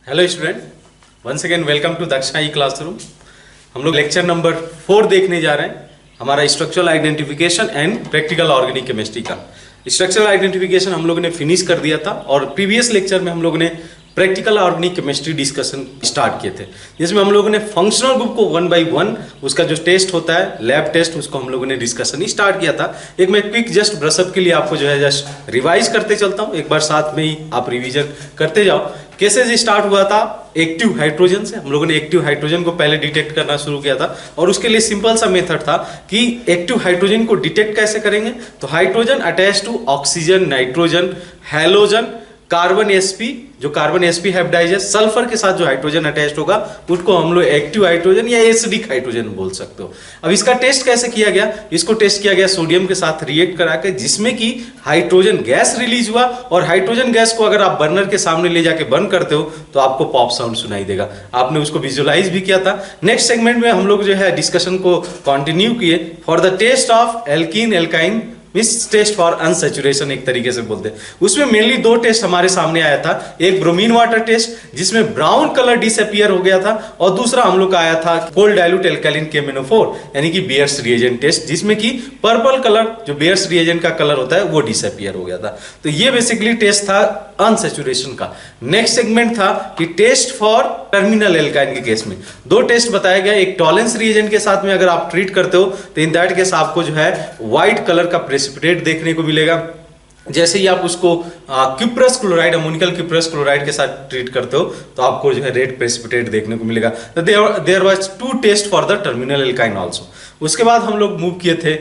Hello student, once again welcome to Daksha e classroom. हम लोग lecture number 4 देखने जा रहे हैं, हमारा structural identification and practical organic chemistry का। स्ट्रक्चरल आइडेंटिफिकेशन हम लोगों ने फिनिश कर दिया था और प्रीवियस लेक्चर में हम लोगों ने practical organic chemistry discussion start किए थे, जिसमें हम लोगों ने फंक्शनल ग्रुप को 1 बाय 1 उसका जो टेस्ट होता है लैब टेस्ट, उसको हम लोगों ने डिस्कशन स्टार्ट किया था। एक मैं क्विक जस्ट ब्रशअप के लिए आपको जो है जस्ट रिवाइज करते चलता हूँ, एक बार साथ में ही आप रिवीजन करते जाओ। कैसे स्टार्ट हुआ था? एक्टिव हाइड्रोजन से। हम लोगों ने एक्टिव हाइड्रोजन को पहले डिटेक्ट करना शुरू किया था और उसके लिए सिंपल सा मेथड था कि एक्टिव हाइड्रोजन को डिटेक्ट कैसे करेंगे। तो hydrogen attach to oxygen, nitrogen, halogen, carbon sp, जो कार्बन sp हाइब्रिडाइज है, सल्फर के साथ जो हाइड्रोजन अटैच्ड होगा उसको हम लोग एक्टिव हाइड्रोजन या एसिडिक हाइड्रोजन बोल सकते हो। अब इसका टेस्ट कैसे किया गया? इसको टेस्ट किया गया सोडियम के साथ रिएक्ट करा के, जिसमें कि हाइड्रोजन गैस रिलीज हुआ और हाइड्रोजन गैस को अगर आप बर्नर के सामने ले जाके बर्न करते हो तो आपको पॉप साउंड सुनाई देगा। आपने उसको विजुअलाइज भी किया था। नेक्स्ट सेगमेंट में हम लोग जो है डिस्कशन को कंटिन्यू किए for the test of alkene alkyne miss test for unsaturation, एक तरीके से बोलते हैं। उसमें मेनली 2 टेस्ट हमारे सामने आया था, एक ब्रोमीन वाटर टेस्ट जिसमें ब्राउन कलर डिसअपियर हो गया था और दूसरा हम लोग का आया था कोल्ड डाइल्यूट एल्कालिन KMnO4 यानी कि बेयर्स रिएजेंट टेस्ट, जिसमें कि पर्पल कलर जो बेयर्स रिएजेंट का कलर होता है वो डिसअपियर हो गया था। तो ये बेसिकली टेस्ट था अनसैचुरेशन का। नेक्स्ट सेगमेंट था कि टेस्ट फॉर टर्मिनल एल्काइन के केस में 2 टेस्ट बताया गया। एक टॉलेंस रिएजेंट के साथ में अगर आप ट्रीट करते हो तो इन दैट केस आपको जो है व्हाइट कलर का प्रेसिपिटेट देखने को मिलेगा। जैसे ही आप उसको cuprous chloride, ammoniacal cuprous chloride के साथ ट्रीट करते हो तो आपको जो है रेड प्रेसिपिटेट देखने को मिलेगा। There was 2 test for the terminal alkyne also. उसके बाद हम लोग मूव किए थे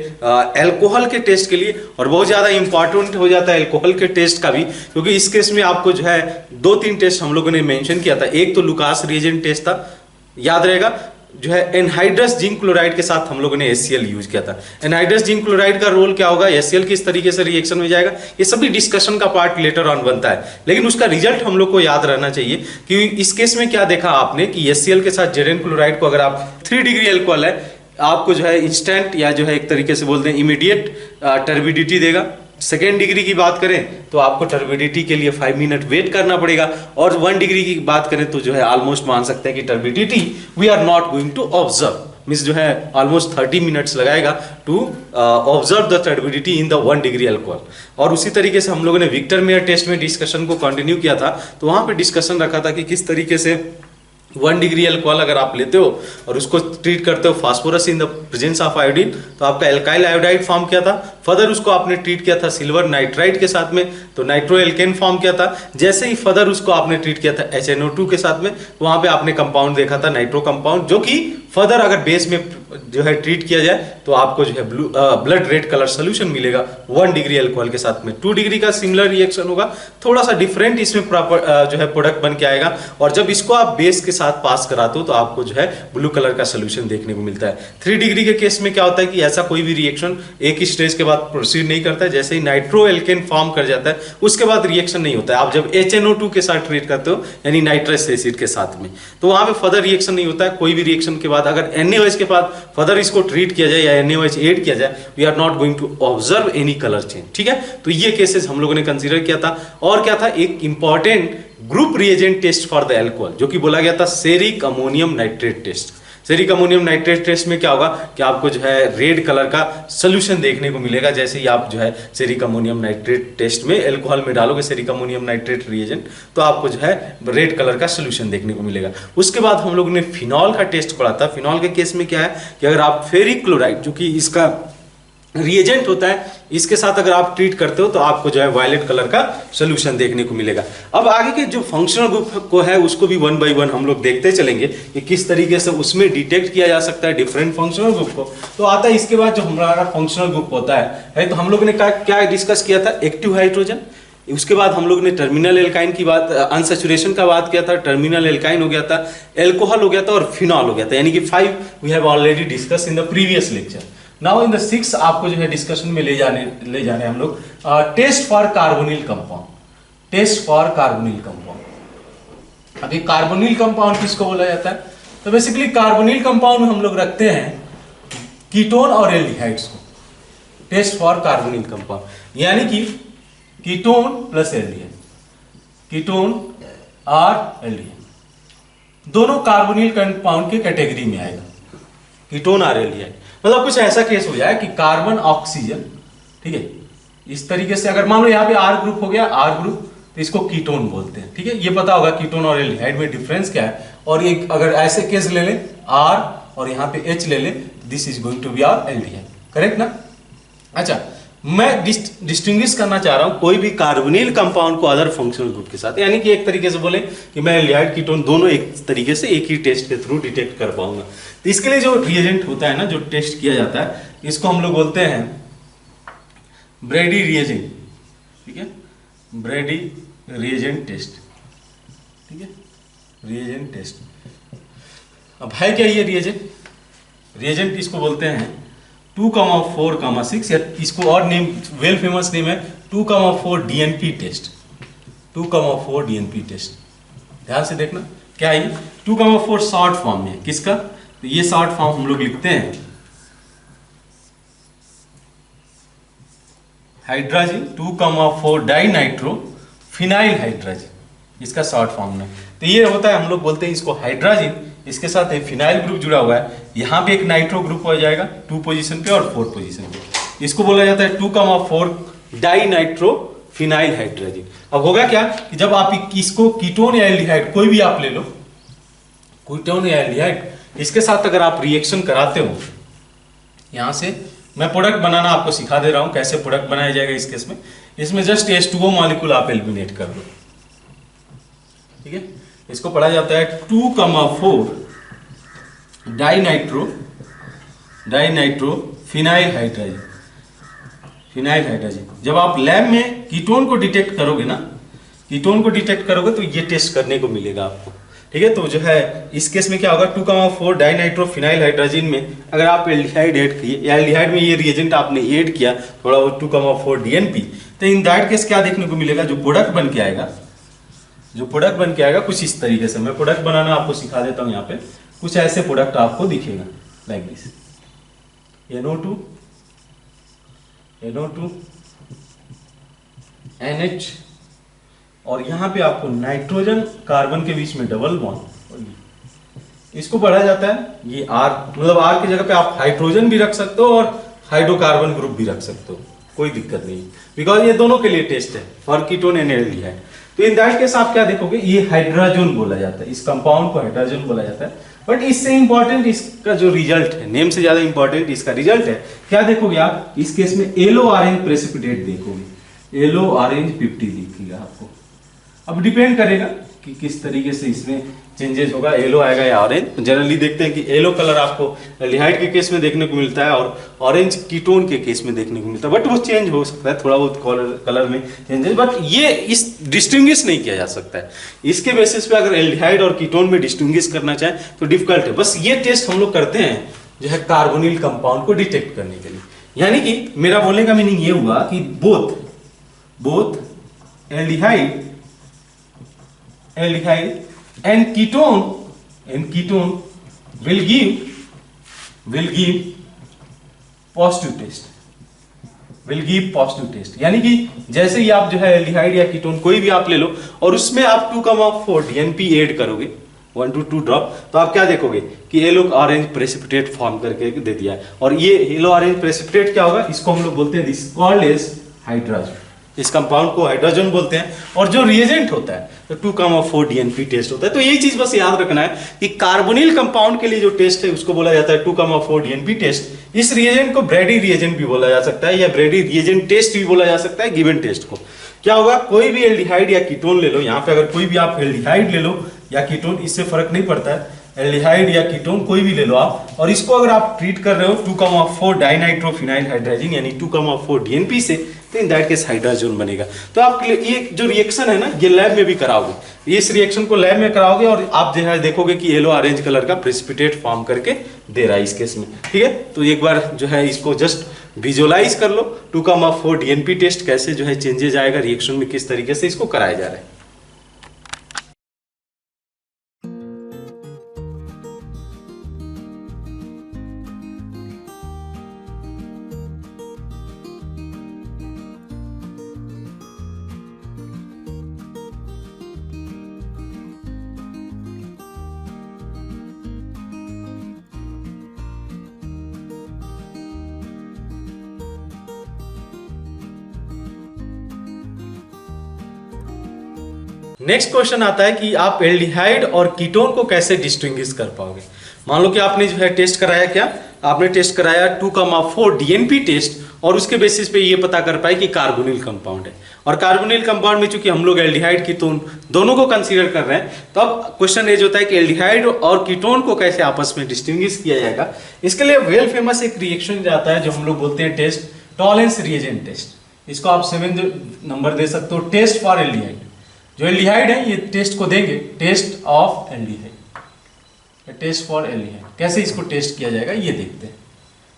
अल्कोहल के टेस्ट के लिए, और बहुत ज्यादा इंपॉर्टेंट हो जाता है अल्कोहल के टेस्ट का भी, क्योंकि इस केस में आपको जो है 2-3 टेस्ट हम लोगों ने मेंशन किया था। एक तो लुकास रिएजेंट टेस्ट था, याद रहेगा, जो है एनहाइड्रस जिंक क्लोराइड के साथ हम लोगों ने HCl यूज किया था। एनहाइड्रस जिंक क्लोराइड का रोल क्या होगा, HCl किस तरीके से रिएक्शन में जाएगा, ये सभी डिस्कशन का पार्ट लेटर ऑन बनता है, लेकिन उसका रिजल्ट हम लोग को याद रहना चाहिए। कि इस केस में क्या देखा आपने कि HCl के साथ Zn क्लोराइड को अगर आप 3 डिग्री अल्कोहल है, आपको जो है इंस्टेंट या जो है एक तरीके से बोलते हैं इमीडिएट टर्बिडिटी देगा। सेकेंड डिग्री की बात करें तो आपको टर्बिडिटी के लिए 5 मिनट वेट करना पड़ेगा, और 1 डिग्री की बात करें तो जो है ऑलमोस्ट मान सकते हैं कि turbidity we are not going to observe, means जो है ऑलमोस्ट 30 मिनट्स लगाएगा to observe the turbidity in the 1 degree alcohol. और उसी तरीके से हम लोगों ने विक्टर मेयर टेस्ट में डिस्कशन को कंटिन्यू किया था, तो वहां पे डिस्कशन रखा था कि किस तरीके से 1 डिग्री अल्कोहल अगर आप लेते हो और उसको ट्रीट करते हो phosphorus in the presence of iodine तो आपका एल्काइल आयोडाइड फॉर्म किया था। फर्दर उसको आपने ट्रीट किया था सिल्वर नाइट्राइड के साथ में तो नाइट्रो एल्केन फॉर्म किया था। जैसे ही फर्दर उसको आपने ट्रीट किया था HNO2 के साथ में तो वहां पे आपने कंपाउंड देखा था नाइट्रो कंपाउंड, जो कि फर्दर अगर बेस में जो है ट्रीट किया जाए तो आपको जो है ब्लड रेड कलर सोल्यूशन मिलेगा 1 डिग्री अल्कोहल के साथ में। 2 डिग्री का सिमिलर रिएक्शन होगा, थोड़ा सा डिफरेंट इसमें जो है प्रोडक्ट बन के आएगा, और जब इसको आप बेस के साथ पास कराते हो तो आपको जो है ब्लू कलर का सोल्यूशन देखने को मिलता है। 3 डिग्री के केस में क्या होता है कि ऐसा कोई भी रिएक्शन एक ही स्टेज के बाद प्रोसीड नहीं करता है। जैसे ही नाइट्रो एल्केन फॉर्म कर जाता है उसके बाद रिएक्शन नहीं होता है। आप जब HNO2 के साथ ट्रीट करते हो यानी नाइट्रस एसिड के साथ में, तो वहां पे फर्दर रिएक्शन नहीं होता है। कोई भी रिएक्शन के बाद अगर NaOH के बाद फर्दर इसको ट्रीट किया जाए या NaOH ऐड किया जाए, we are not going to observe any colour change. ठीक है, तो ये केसेस हम लोगों ने कंसीडर किया था। और क्या था, एक important group reagent test for the alcohol जो कि बोला गया था ceric ammonium nitrate test. Ceric ammonium nitrate test में क्या होगा कि आपको जो है रेड कलर का सोल्यूशन देखने को मिलेगा। जैसे ही आप जो है सेरिक अमोनियम नाइट्रेट टेस्ट में अल्कोहल में डालोगे सेरिक अमोनियम नाइट्रेट रिएजेंट तो आपको जो है रेड कलर का सोल्यूशन देखने को मिलेगा। उसके बाद हम लोगों ने फिनॉल का टेस्ट पढ़ा था। फिनॉल के केस में क्या है कि अगर आप फेरिक क्लोराइड जो कि इसका रिएजेंट होता है इसके साथ अगर आप ट्रीट करते हो तो आपको जो है वायलेट कलर का सोल्यूशन देखने को मिलेगा। अब आगे के जो फंक्शनल ग्रुप को है उसको भी 1 बाय 1 हम लोग देखते चलेंगे कि किस तरीके से उसमें डिटेक्ट किया जा सकता है डिफरेंट फंक्शनल ग्रुप को। तो आता है इसके बाद जो हमारा फंक्शनल ग्रुप होता है तो हम लोगों ने क्या डिस्कस किया था, एक्टिव हाइड्रोजन। उसके बाद हम लोग ने टर्मिनल एल्काइन की बात, अनसैचुरेशन का बात किया था, टर्मिनल एल्काइन हो गया था, एल्कोहल हो गया था और फिनॉल हो गया था, यानी कि 5 we have already discuss in the previous lecture. Now in the 6 आपको जो है डिस्कशन में ले जाने हम लोग test for carbonyl compound. Test for carbonyl compound. अभी कार्बोनिल कंपाउंड किसको बोला जाता है, तो बेसिकली कार्बोनिल कंपाउंड में हम लोग रखते हैं कीटोन और एल्डिहाइड्स को। टेस्ट फॉर कार्बोनिल कंपाउंड यानी कि कीटोन प्लस एल्डिहाइड, कीटोन और एल्डिहाइड। दोनों कार्बोनिल कंपाउंड के कैटेगरी में आएगा, कीटोन और एल्डिहाइड। मतलब कुछ ऐसा केस हो जाए कि कार्बन ऑक्सीजन, ठीक है, इस तरीके से अगर मान लो यहाँ पे आर ग्रुप हो गया, आर ग्रुप, तो इसको कीटोन बोलते हैं, ठीक है। ये पता होगा कीटोन और एल्डिहाइड में डिफरेंस क्या है। और एक अगर ऐसे केस ले लें आर और यहाँ पे एच ले लें, this is going to be our aldehyde, correct ना। अच्छा, मैं डिस्टिंग्विश करना चाह रहा हूं कोई भी कार्बोनिल कंपाउंड को अदर फंक्शनल ग्रुप के साथ, यानी कि एक तरीके से बोले कि मैं एल्डिहाइड कीटोन दोनों एक तरीके से एक ही टेस्ट के थ्रू डिटेक्ट कर पाऊंगा। तो इसके लिए जो रिएजेंट होता है ना, जो टेस्ट किया जाता है, इसको हम लोग बोलते हैं ब्रेडी रिएजेंट, ठीक है, ब्रेडी रिएजेंट टेस्ट, ठीक है, रिएजेंट टेस्ट। अब है क्या ये रिएजेंट? रिएजेंट इसको बोलते हैं 2,4,6, या इसको और नेम, वेल फेमस नेम है 2,4 डीएनपी टेस्ट, 2,4 डीएनपी टेस्ट। ध्यान से देखना क्या है ये 2,4 शॉर्ट फॉर्म में है, किसका? तो ये शॉर्ट फॉर्म हम लोग लिखते हैं हाइड्रोजन 2,4 डाइनाइट्रो फिनाइल हाइड्रोजन, इसका शॉर्ट फॉर्म है। तो ये होता है, हम लोग बोलते हैं इसको हाइड्रोजन, इसके साथ एक फिनाइल ग्रुप जुड़ा हुआ है, यहाँ पे एक नाइट्रो ग्रुप हो जाएगा 2 पोजीशन पे और 4 पोजीशन पे। इसको बोला जाता है 2,4 डाइनाइट्रो फिनाइल हाइड्रोजन। अब होगा क्या कि जब आप इसको कीटोन या एल्डिहाइड कोई भी आप ले लो, कीटोन या एल्डिहाइड, इसके साथ अगर आप रिएक्शन कराते हो, यहां से मैं प्रोडक्ट बनाना आपको सिखा दे रहा हूं कैसे प्रोडक्ट बनाया जाएगा इस केस में। इसमें जस्ट H2O मॉलिक्यूल आप एलिमिनेट कर दो, ठीक है। इसको पढ़ा जाता है 2,4 dinitro phenyl hydrogen, phenyl hydrogen. जब आप लैब में कीटोन को डिटेक्ट करोगे ना, कीटोन को डिटेक्ट करोगे तो ये टेस्ट करने को मिलेगा आपको, ठीक है। तो जो है इस केस में क्या होगा, 2,4 डाइनाइट्रो फिनाइल हाइड्रोजन में अगर आप एल्डिहाइड ऐड किए, या एल्डिहाइड में ये रिएजेंट आपने ऐड किया थोड़ा वो 2,4 डीएनपी, तो इन दैट केस क्या देखने को मिलेगा, जो प्रोडक्ट बन के आएगा, जो प्रोडक्ट बन के आएगा कुछ इस तरीके से। मैं प्रोडक्ट बनाना आपको सिखा देता हूं। यहाँ पे कुछ ऐसे प्रोडक्ट आपको दिखेगा लाइक दिस, NO2 NH, और यहाँ पे आपको नाइट्रोजन कार्बन के बीच में डबल बॉन्ड, इसको पढ़ा जाता है ये R, मतलब R की जगह पे आप हाइड्रोजन भी रख सकते हो और हाइड्रोकार्बन ग्रुप भी रख सकते हो, कोई दिक्कत नहीं, बिकॉज ये दोनों के लिए टेस्ट है फॉर कीटोन एंड एल्डिहाइड। तो इन दैट केस आप क्या देखोगे, ये हाइड्रोजन बोला जाता है, इस कंपाउंड को हाइड्रोजन बोला जाता है। बट इससे इंपॉर्टेंट इसका जो रिजल्ट है, नेम से ज्यादा इंपॉर्टेंट इसका रिजल्ट है। क्या देखोगे आप इस केस में, येलो ऑरेंज प्रेसिपिटेट देखोगे, येलो ऑरेंज 50 दिखेगा आपको। अब डिपेंड करेगा कि किस तरीके से इसमें चेंजेस होगा, येलो आएगा या ऑरेंज। जनरली देखते हैं कि येलो कलर आपको एल्डिहाइड के केस में देखने को मिलता है और ऑरेंज कीटोन के केस में देखने को मिलता है, बट वो चेंज हो सकता है थोड़ा बहुत कलर में चेंजेस, बट ये इस डिस्टिंग्विश नहीं किया जा सकता है। इसके बेसिस पे अगर एल्डिहाइड और कीटोन में डिस्टिंग्विश करना चाहें तो डिफिकल्ट है। बस ये टेस्ट हम लोग करते हैं जो है कार्बोनिल कंपाउंड को डिटेक्ट करने के लिए। यानी कि मेरा बोलने का मीनिंग ये हुआ कि both aldehyde and ketone will give positive test, यानी कि जैसे ही आप जो है एल्डिहाइड या कीटोन कोई भी आप ले लो और उसमें आप 2,4 डीएनपी ऐड करोगे 1 to 2 ड्रॉप, तो आप क्या देखोगे कि येलो ऑरेंज प्रेसिपिटेट फॉर्म करके दे दिया है। और ये येलो ऑरेंज प्रेसिपिटेट क्या होगा, इसको हम लोग बोलते हैं दिस कॉल्ड एज हाइड्रोजन, इस कंपाउंड को हाइड्रोजन बोलते हैं। और जो रिएजेंट होता है तो 2,4 डीएनपी टेस्ट होता है। तो यही चीज बस याद रखना है कि कार्बोनिल कंपाउंड के लिए जो टेस्ट है उसको बोला जाता है 2,4 डीएनपी टेस्ट। इस रिएजेंट को ब्रेडी रिएजेंट भी बोला जा सकता है या ब्रेडी रिएजेंट टेस्ट भी बोला जा सकता है। गिवन टेस्ट को क्या होगा, कोई भी एल्डिहाइड या कीटोन ले लो, यहाँ पे अगर कोई भी आप एल्डिहाइड ले लो या कीटोन, इससे फर्क नहीं पड़ता है, एल्डिहाइड या कीटोन कोई भी ले लो आप, और इसको अगर आप ट्रीट कर रहे हो 2,4 डाइनाइट्रो फिनाइल हाइड्रोजन यानी 2,4 डीएनपी से, तो इन दैट केस हाइड्रोजन बनेगा। तो आप ये जो रिएक्शन है ना, ये लैब में भी कराओगे, इस रिएक्शन को लैब में कराओगे और आप जो है देखोगे कि येलो ऑरेंज कलर का प्रेसिपिटेट फॉर्म करके दे रहा है इस केस में, ठीक है। तो एक बार जो है इसको जस्ट विजुअलाइज कर लो, 2,4 डीएनपी टेस्ट कैसे जो है चेंजेस आएगा रिएक्शन में, किस तरीके से इसको कराया जा रहा है। नेक्स्ट क्वेश्चन आता है कि आप एल्डिहाइड और कीटोन को कैसे डिस्टिंग्विश कर पाओगे। मान लो कि आपने जो है टेस्ट कराया, क्या आपने टेस्ट कराया 2,4 डीएनपी टेस्ट, और उसके बेसिस पे ये पता कर पाए कि कार्बोनिल कंपाउंड है। और कार्बोनिल कंपाउंड में चूंकि हम लोग एल्डिहाइड कीटोन दोनों को कंसीडर कर रहे हैं, तो अब क्वेश्चन एज होता है कि एल्डिहाइड और कीटोन को कैसे आपस में डिस्टिंग्विश किया जाएगा। इसके लिए वेल फेमस एक रिएक्शन जाता है जो हम लोग बोलते हैं टेस्ट, टॉलेंस रिएजेंट टेस्ट। इसको आप 7 नंबर दे सकते हो, टेस्ट फॉर एल्डिहाइड। जो एल्डिहाइड है ये टेस्ट को देंगे, test of aldehyde, test for aldehyde. कैसे इसको टेस्ट किया जाएगा ये देखते हैं,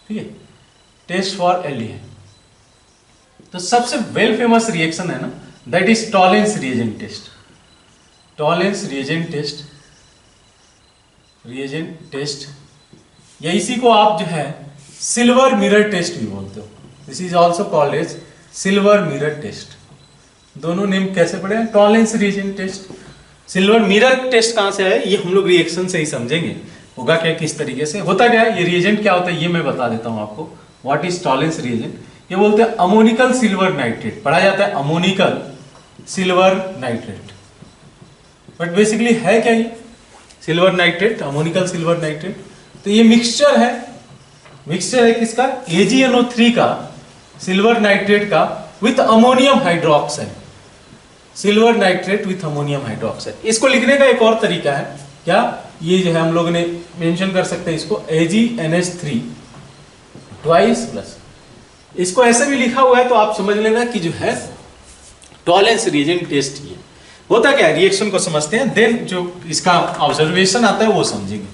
ठीक है। टेस्ट फॉर एल्डिहाइड, तो सबसे वेल फेमस रिएक्शन है ना, that is Tollens reagent test. Tollens reagent test, reagent test, या इसी को आप जो है सिल्वर मिरर टेस्ट भी बोलते हो। This is also called as silver mirror test. दोनों नेम कैसे पड़े हैं, Tollens reagent test. Silver mirror test कहां से है, ये हम लोग रिएक्शन से ही समझेंगे होगा क्या, किस तरीके से होता क्या है। ये रिएजेंट क्या होता है ये मैं बता देता हूं आपको। व्हाट इज टॉलेंस रिएजेंट, ये बोलते हैं अमोनिकल सिल्वर नाइट्रेट, पढ़ा जाता है ammoniacal silver nitrate. But basically है क्या ये silver nitrate, ammoniacal silver nitrate. तो ये मिक्सचर है, मिक्सचर है किसका, AgNO3 का, सिल्वर नाइट्रेट का, with ammonium hydroxide. Silver nitrate with ammonium hydroxide. इसको लिखने का एक और तरीका है, क्या ये जो है हम लोग ने मेंशन कर सकते हैं इसको AgNH3 ट्वाइस प्लस। इसको ऐसे भी लिखा हुआ है तो आप समझ लेना कि जो है टॉलेंस रिएजेंट टेस्ट ये होता क्या है। रिएक्शन को समझते हैं, देन जो इसका ऑब्जर्वेशन आता है वो समझेंगे।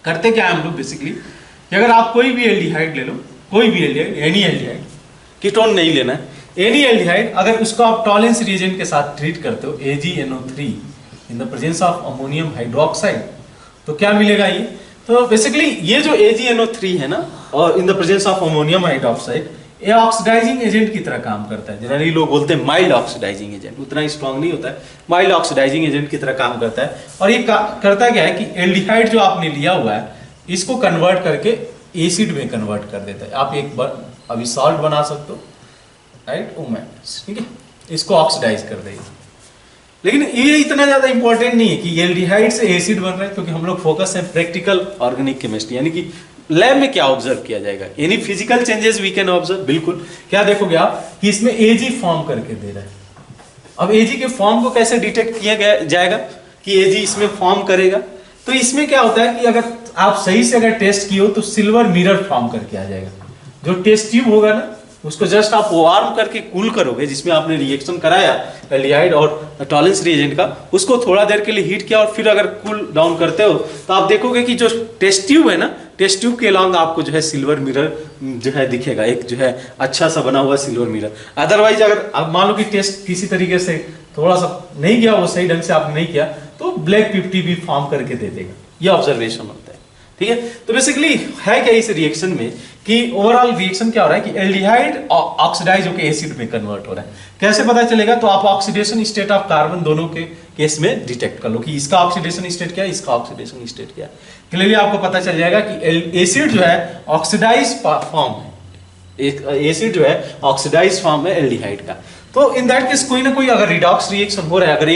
करते क्या है हम लोग बेसिकली, कि अगर आप कोई भी एल्डिहाइड ले लो, कोई भी एल्डिहाइड, एनी एल्डिहाइड, कीटोन नहीं लेना है, एनी एल्डिहाइड, अगर उसको आप टॉलेंस रिएजेंट के साथ ट्रीट करते हो AgNO3 in the presence of ammonium hydroxide, तो क्या मिलेगा ये। तो बेसिकली ये जो AgNO3 है ना, और in the presence of ammonium hydroxide, ये ऑक्सीडाइजिंग एजेंट की तरह काम करता है। जनरली लोग बोलते हैं माइल्ड ऑक्सीडाइजिंग एजेंट, उतना स्ट्रांग नहीं होता है, माइल्ड ऑक्सीडाइजिंग एजेंट की तरह काम करता है। और ये करता क्या है कि एल्डिहाइड जो आपने लिया हुआ है इसको कन्वर्ट करके एसिड में कन्वर्ट कर देता है। आप एक बार अभी सॉल्ट बना सकते हो, राइट, ठीक है, इसको ऑक्सीडाइज कर देगा। लेकिन ये इतना ज्यादा इंपॉर्टेंट नहीं है कि एल्डिहाइड से एसिड बन रहा है, क्योंकि हम लोग फोकस है प्रैक्टिकल ऑर्गेनिक केमिस्ट्री, यानी कि लैब में क्या ऑब्जर्व किया जाएगा, any physical changes we can observe. बिल्कुल, क्या देखोगे आप कि इसमें Ag फॉर्म करके दे रहा है। अब Ag के फॉर्म को कैसे डिटेक्ट किया जाएगा कि Ag इसमें फॉर्म करेगा, तो इसमें क्या होता है कि अगर आप सही से अगर टेस्ट किए हो तो सिल्वर मिरर फॉर्म करके आ जाएगा। जो टेस्ट ट्यूब होगा ना, उसको जस्ट आप वार्म करके कूल करोगे, जिसमें आपने रिएक्शन कराया एल्डिहाइड और टॉलेंस रिएजेंट का, उसको थोड़ा देर के लिए हीट किया और फिर अगर कूल डाउन करते हो तो आप देखोगे कि जो टेस्ट ट्यूब है ना, टेस्ट ट्यूब के अलॉन्ग आपको जो है सिल्वर मिरर जो है दिखेगा, एक जो है अच्छा सा बना हुआ सिल्वर मिरर। अदरवाइज अगर आप मान लो कि टेस्ट किसी तरीके से थोड़ा सा नहीं गया, वो सही ढंग से आपने नहीं किया, तो ब्लैक 50 भी फॉर्म करके दे देगा। ये ऑब्जर्वेशन होता है, ठीक है। तो बेसिकली है क्या इस रिएक्शन में कि ओवरऑल रिएक्शन क्या हो रहा है कि एल्डिहाइड ऑक्सीडाइज होकर एसिड में कन्वर्ट हो रहा है। कैसे पता चलेगा, तो आप ऑक्सीडेशन स्टेट ऑफ कार्बन दोनों के केस में डिटेक्ट कर लो कि इसका ऑक्सीडेशन स्टेट क्या है, इसका ऑक्सीडेशन स्टेट क्या है। क्लियरली आपको पता चल जाएगा कि एसिड जो है ऑक्सीडाइज फॉर्म है, एक एसिड जो है ऑक्सीडाइज फॉर्म है एल्डिहाइड का। तो इन दैट केस कोई ना कोई अगर रिडॉक्स रिएक्शन हो रहा है, अगर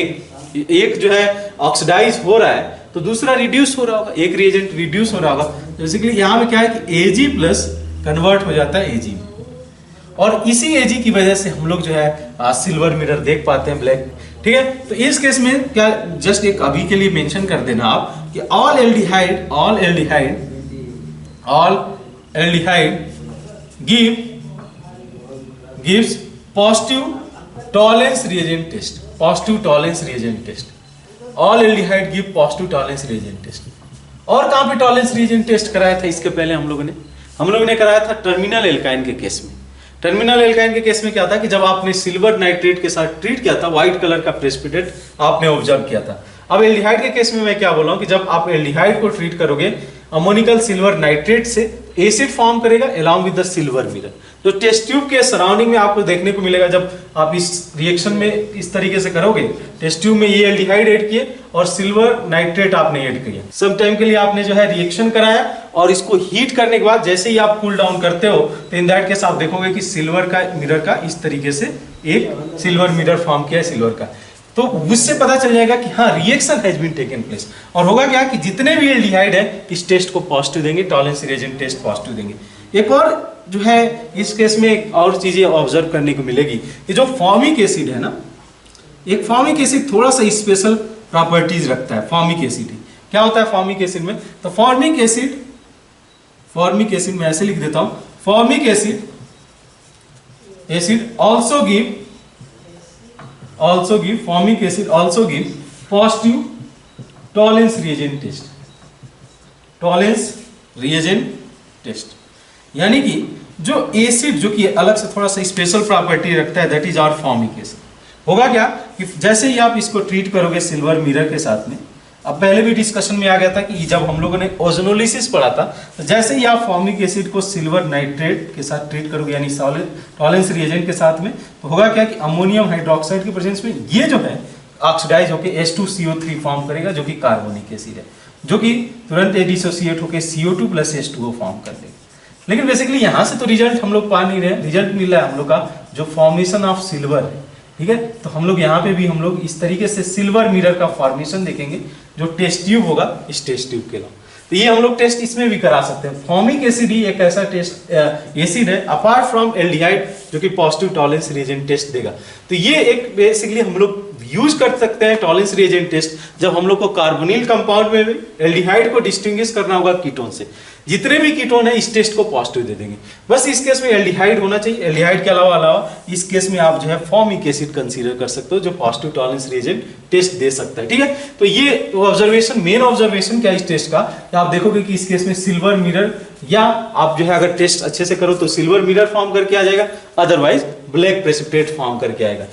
एक जो है ऑक्सीडाइज हो रहा है तो दूसरा रिड्यूस हो रहा होगा, एक रिएजेंट रिड्यूस हो रहा होगा। बेसिकली यहाँ पे क्या है कि Ag प्लस कन्वर्ट हो जाता है Ag में, और इसी Ag की वजह से हम लोग जो है सिल्वर मिरर देख पाते हैं, ब्लैक, ठीक है। तो इस केस में क्या, जस्ट एक अभी के लिए मेंशन कर देना आप कि all aldehyde gives positive Tollens reagent test, positive Tollens reagent test. All aldehyde give positive Tollens reagent test. और कहां पे टॉलेंस रिएजेंट टेस्ट कराया था इसके पहले हम लोगों ने कराया था टर्मिनल एल्काइन के केस में। टर्मिनल एल्काइन के केस में क्या था कि जब आपने सिल्वर नाइट्रेट के साथ ट्रीट किया था, व्हाइट कलर का प्रेसिपिटेट आपने ऑब्जर्व किया था। अब एल्डिहाइड के केस में मैं क्या बोल रहा हूं कि जब आप एल्डिहाइड को ट्रीट करोगे अमोनिकल सिल्वर नाइट्रेट से, एसिड फॉर्म करेगा along with the silver mirror. तो टेस्ट ट्यूब के सराउंडिंग में आपको देखने को मिलेगा, जब आप इस रिएक्शन में इस तरीके से करोगे, टेस्ट ट्यूब में ये एल्डिहाइड ऐड किए और सिल्वर नाइट्रेट आपने ऐड किया, सम टाइम के लिए आपने जो है रिएक्शन कराया, और इसको हीट करने के बाद जैसे ही आप कूल डाउन करते हो तो इन दैट केस आप देखोगे कि सिल्वर का मिरर का इस तरीके से एक सिल्वर मिरर फॉर्म किया है सिल्वर का। तो उससे पता चल जाएगा कि हाँ reaction has been taken place. और होगा क्या कि जितने भी एल्डिहाइड है इस टेस्ट को पॉजिटिव देंगे, टॉलरेंस रिएजेंट टेस्ट पॉजिटिव देंगे। एक और जो है इस केस में एक और चीजें ऑब्जर्व करने को मिलेगी, ये जो फॉर्मिक एसिड है ना, एक फॉर्मिक एसिड थोड़ा सा स्पेशल प्रॉपर्टीज रखता है। फॉर्मिक एसिड क्या होता है फॉर्मिक एसिड में? तो फॉर्मिक एसिड में ऐसे लिख देता हूं, formic acid also give positive Tollens reagent test. यानी कि जो एसिड जो कि अलग से थोड़ा सा स्पेशल प्रॉपर्टी रखता है, that is our formic acid. होगा क्या कि जैसे ही आप इसको ट्रीट करोगे सिल्वर मिरर के साथ में, अब पहले भी डिस्कशन में आ गया था कि जब हम लोगों ने ओजोनोलिसिस पढ़ा था, तो जैसे ही आप फॉर्मिक एसिड को सिल्वर नाइट्रेट के साथ ट्रीट करोगे यानी टॉलरेंस रिएजेंट के साथ में, तो होगा क्या कि अमोनियम हाइड्रोक्साइड के प्रेजेंस में ये जो है ऑक्सीडाइज होकर H2CO3 फॉर्म करेगा, जो कि कार्बोनिक एसिड है, जो कि तुरंत डिसोसिएट होकर CO2 + H2O फॉर्म कर देगा। लेकिन बेसिकली यहाँ से तो रिजल्ट हम लोग पा नहीं रहे, रिजल्ट मिल रहा है हम लोग का जो फॉर्मेशन ऑफ सिल्वर है। ठीक है, तो हम लोग यहाँ पे भी हम लोग इस तरीके से सिल्वर मिरर का फॉर्मेशन देखेंगे, जो टेस्ट ट्यूब होगा इस टेस्ट ट्यूब के अलावा। तो ये हम लोग टेस्ट इसमें भी करा सकते हैं। फॉर्मिक एसिड ही एक ऐसा टेस्ट एसिड है अपार्ट फ्रॉम एल्डिहाइड जो कि पॉजिटिव टॉलरेंस रिएजेंट टेस्ट देगा। तो ये एक बेसिकली हम लोग यूज कर सकते हैं टॉलरेंस रिएजेंट टेस्ट जब हम लोग को कार्बोनिल कंपाउंड में भी एल्डिहाइड को डिस्टिंग्विश करना होगा कीटोन से। जितने भी कीटोन है इस टेस्ट को पॉजिटिव दे देंगे, बस इस केस में एल्डिहाइड होना चाहिए। एल्डिहाइड के अलावा इस केस में आप जो है फॉर्मिक एसिड कंसीडर कर सकते हो जो पॉजिटिव टॉलरेंस रिएजेंट टेस्ट दे सकता है। ठीक है, तो ये ऑब्जर्वेशन, मेन ऑब्जर्वेशन क्या इस टेस्ट का, आप देखोगे कि इस केस में सिल्वर मिरर, या आप जो है अगर टेस्ट अच्छे से करो तो सिल्वर मिरर फॉर्म करके आ जाएगा, अदरवाइज ब्लैक प्रेसिपिटेट फॉर्म करके आएगा।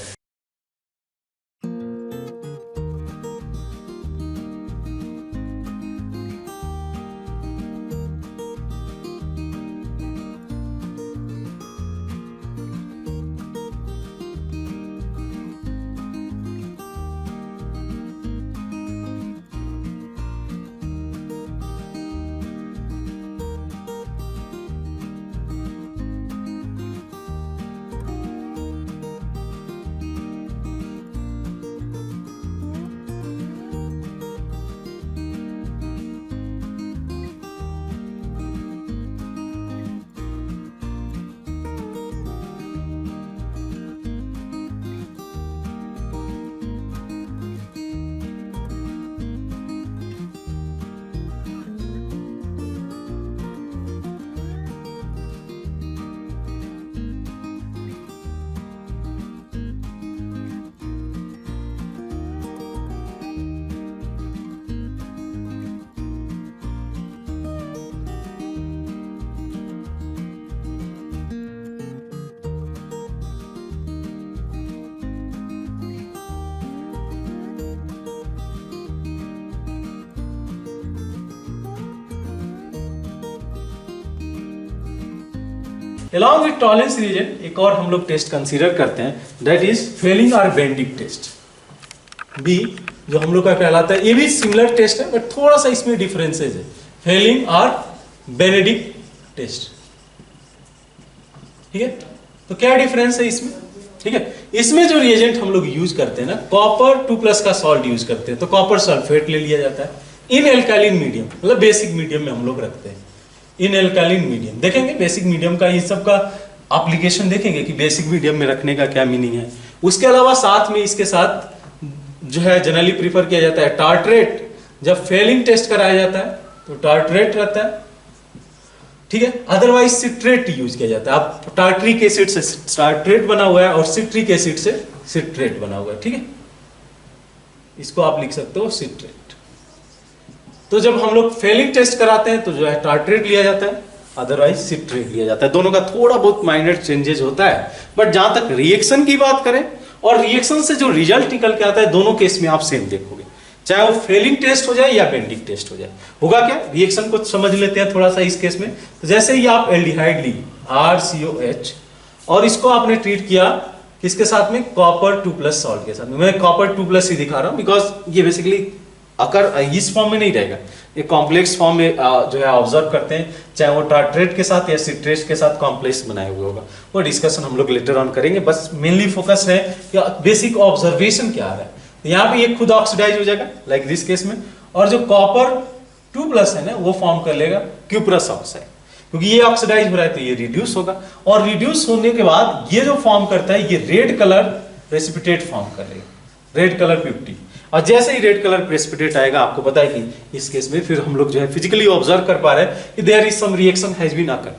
Along with टॉलरेंस रिएजेंट एक और हम लोग टेस्ट कंसीडर करते हैं, दैट इज फेलिंग और बेंडिंग टेस्ट बी, जो हम लोग का कहलाता है। ये भी सिमिलर टेस्ट है बट थोड़ा सा इसमें डिफरेंसेस है, फेलिंग और बेनेडिक्ट टेस्ट। ठीक है, तो क्या डिफरेंस है इसमें? ठीक है, इसमें जो रिएजेंट हम लोग यूज करते हैं ना, कॉपर 2+ का सॉल्ट यूज करते हैं, तो कॉपर सल्फेट ले लिया जाता है इन एल्कालिन मीडियम, मतलब बेसिक मीडियम में हम लोग रखते हैं इन एल्कालिन मीडियम। देखेंगे बेसिक मीडियम का ये सब का एप्लीकेशन देखेंगे कि बेसिक मीडियम में रखने का क्या मीनिंग है। उसके अलावा साथ में इसके साथ जो है जनरली प्रीफर किया जाता है टार्ट्रेट। जब फेलिंग टेस्ट कराया जाता है तो टार्ट्रेट रहता है, ठीक है, अदरवाइज सिट्रेट यूज किया जाता है। आप टार्ट्रिक एसिड से टार्ट्रेट बना हुआ है और सिट्रिक एसिड से सिट्रेट बना हुआ है, ठीक है, इसको आप लिख सकते हो सिट्रेट। तो जब हम लोग फेलिंग टेस्ट कराते हैं तो जो है टार्ट्रेट लिया जाता है, अदरवाइज सिट्रेट लिया जाता है। दोनों का थोड़ा बहुत माइनर चेंजेस होता है, बट जहां तक रिएक्शन की बात करें और रिएक्शन से जो रिजल्ट निकल के आता है, दोनों केस में आप सेम देखोगे, चाहे वो फेलिंग टेस्ट हो जाए या बेंडिंग टेस्ट हो जाए। होगा क्या, रिएक्शन को समझ लेते हैं थोड़ा सा इस केस में। तो जैसे ही आप एल्डिहाइड ली RCOH और इसको आपने ट्रीट किया किसके साथ में, कॉपर 2+ सॉल्ट के साथ में। मैं कॉपर 2+ ही दिखा रहा हूं बिकॉज ये बेसिकली अगर इस फॉर्म में नहीं रहेगा, एक कॉम्प्लेक्स फॉर्म में जो है ऑब्जर्व करते हैं, चाहे वो टार्ट्रेट के साथ या सिट्रेट के साथ कॉम्प्लेक्स बनाए हुए होगा। वो डिस्कशन हम लोग लेटर ऑन करेंगे, बस मेनली फोकस है कि बेसिक ऑब्जर्वेशन क्या आ रहा है। यहाँ पे ये खुद ऑक्सीडाइज हो जाएगा लाइक दिस केस में, और जो कॉपर 2+ है ना वो फॉर्म कर लेगा क्यूप्रस ऑक्साइड, क्योंकि ये ऑक्सीडाइज हो रहा है तो ये रिड्यूस होगा, और रिड्यूस होने के बाद ये जो फॉर्म करता है ये रेड कलर प्रेसिपिटेट फॉर्म करेगा, रेड कलर प्यूरिटी। और जैसे ही रेड कलर प्रेसिपिटेट आएगा, आपको पता है कि इस केस में फिर हम लोग जो है फिजिकली ऑब्जर्व कर पा रहे हैं कि there is some reaction has been occur.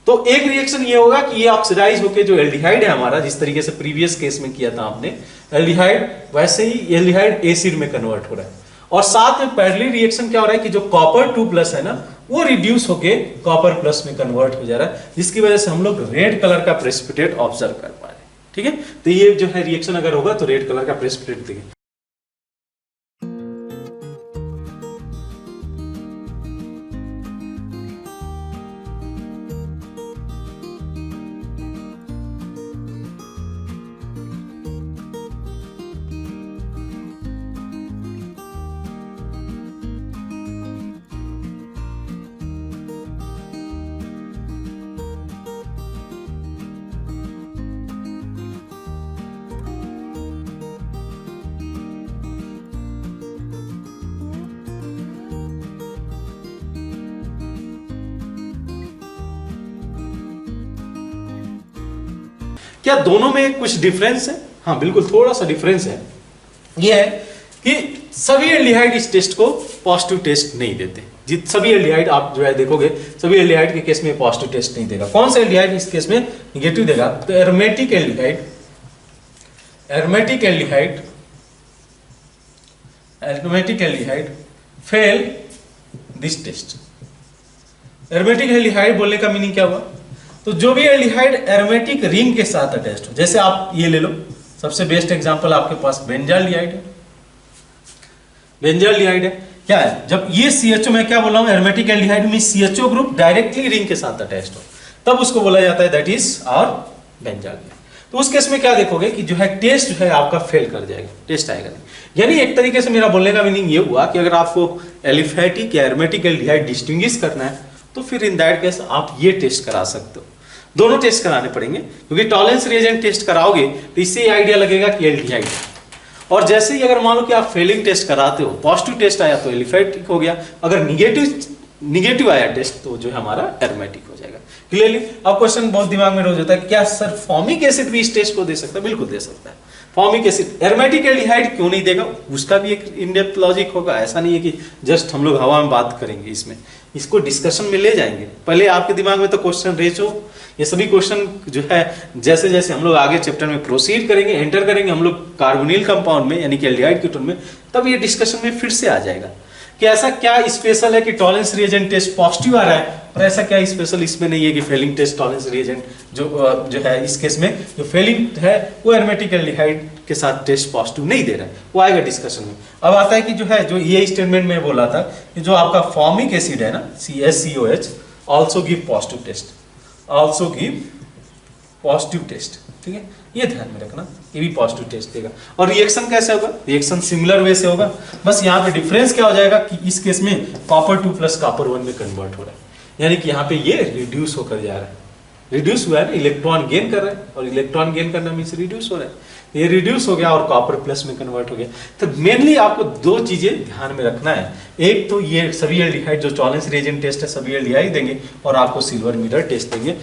तो एक रिएक्शन ये होगा कि ये ऑक्सीडाइज होकर जो एल्डिहाइड है हमारा, जिस तरीके से प्रीवियस केस में किया था आपने एल्डिहाइड, वैसे ही एल्डिहाइड एसिड में कन्वर्ट हो रहा है। और साथ में पैरेलल रिएक्शन क्या हो रहा है कि जो कॉपर 2+ है ना वो रिड्यूस होके कॉपर प्लस में कन्वर्ट हो जा रहा है, जिसकी वजह से हम लोग रेड कलर का प्रेसिपिटेट ऑब्जर्व कर पा रहे हैं। ठीक है, तो ये जो है रिएक्शन अगर होगा तो रेड कलर का प्रेसिपिटेट देंगे। क्या दोनों में कुछ डिफरेंस है? हाँ बिल्कुल, थोड़ा सा डिफरेंस है। यह है कि सभी एल्डिहाइड इस टेस्ट को पॉजिटिव टेस्ट नहीं देते। जित सभी एल्डिहाइड आप जो है देखोगे, सभी एल्डिहाइड के केस में पॉजिटिव टेस्ट नहीं देगा। कौन सा एल्डिहाइड इस केस में निगेटिव देगा? तो aromatic aldehyde, aromatic aldehyde, aromatic aldehyde fail this test. Aromatic aldehyde बोलने का मीनिंग क्या हुआ? तो जो भी एल्डिहाइड एरोमेटिक रिंग के साथ अटैच्ड हो, जैसे आप ये ले लो, सबसे बेस्ट एग्जांपल आपके पास बेंजाल्डिहाइड है। बेंजाल्डिहाइड है क्या है? जब ये CHO, मैं क्या बोल रहा हूं, एरोमेटिक एल्डिहाइड में CHO ग्रुप डायरेक्टली रिंग के साथ अटैच्ड हो, तब उसको बोला जाता है दैट इज और बेंजाल्डिहाइड। तो उस केस में क्या देखोगे कि जो है टेस्ट जो है आपका फेल कर जाएगा, टेस्ट आएगा नहीं। यानी एक तरीके से मेरा बोलने का मीनिंग ये हुआ कि अगर आपको एलिफेटिक या एरोमेटिक एल्डिहाइड डिस्टिंग्विश करना है तो फिर इन दैट केस आप ये टेस्ट करा सकते हो। दोनों टेस्ट कराने पड़ेंगे, क्योंकि टॉलरेंस रिएजेंट टेस्ट कराओगे तो इससे आइडिया लगेगा कि एल्डिहाइड है। और जैसे ही अगर मान लो कि आप फेलिंग टेस्ट कराते हो, पॉजिटिव टेस्ट आया तो एलिफेटिक हो गया, अगर निगेटिव आया टेस्ट तो जो है हमारा एरोमेटिक हो जाएगा। क्लियरली? अब क्वेश्चन बहुत दिमाग में रोज होता है, क्या सर फॉर्मिक एसिड भी इस टेस्ट को दे सकता है? बिल्कुल दे सकता है। फॉर्मिक एसिड एरोमेटिक एल्डिहाइड क्यों नहीं देगा? उसका भी एक इन डेप्थ लॉजिक होगा। ऐसा नहीं है कि जस्ट हम लोग हवा में बात करेंगे, इसमें इसको डिस्कशन में ले जाएंगे। पहले आपके दिमाग में तो क्वेश्चन रेज हो, ये सभी क्वेश्चन जो है जैसे जैसे हम लोग आगे चैप्टर में प्रोसीड करेंगे, एंटर करेंगे हम लोग कार्बोनिल कंपाउंड में, यानी कि एल्डिहाइड कीटोन में, तब ये डिस्कशन में फिर से आ जाएगा कि ऐसा क्या स्पेशल है कि टॉलरेंस रिएजेंट टेस्ट पॉजिटिव आ रहा है, और ऐसा क्या स्पेशल इसमें नहीं है कि फेलिंग टेस्ट टॉलरेंस रिएजेंट जो है इस केस में जो फेलिंग है वो एरोमेटिक एल्डिहाइड के साथ टेस्ट पॉजिटिव नहीं दे रहा है। वो आएगा डिस्कशन में। अब आता है कि जो है, जो ये स्टेटमेंट में बोला था कि जो आपका फॉर्मिक एसिड है ना, CaCOH also give positive test, also give positive test. ठीक है, ये ध्यान में रखना, ये भी पॉजिटिव टेस्ट देगा। और रिएक्शन कैसे होगा? रिएक्शन सिमिलर वे से होगा, बस यहाँ पे डिफरेंस क्या हो जाएगा कि इस केस में कॉपर 2 प्लस कॉपर 1 में कन्वर्ट हो रहा है, यानी कि यहाँ पे ये रिड्यूस होकर जा रहा है। रिड्यूस हुआ है ना, इलेक्ट्रॉन गेन कर रहा है, और इलेक्ट्रॉन गेन करना मीन्स रिड्यूस हो रहा है। ये रिड्यूस हो गया और कॉपर प्लस में कन्वर्ट हो गया। तो मेनली आपको दो चीजें ध्यान में रखना है। एक तो ये सभी एल्डिहाइड जो टॉलरेंस रिएजेंट टेस्ट है सभी एल्डिहाइड देंगे, और आपको सिल्वर मिरर टेस्ट देंगे।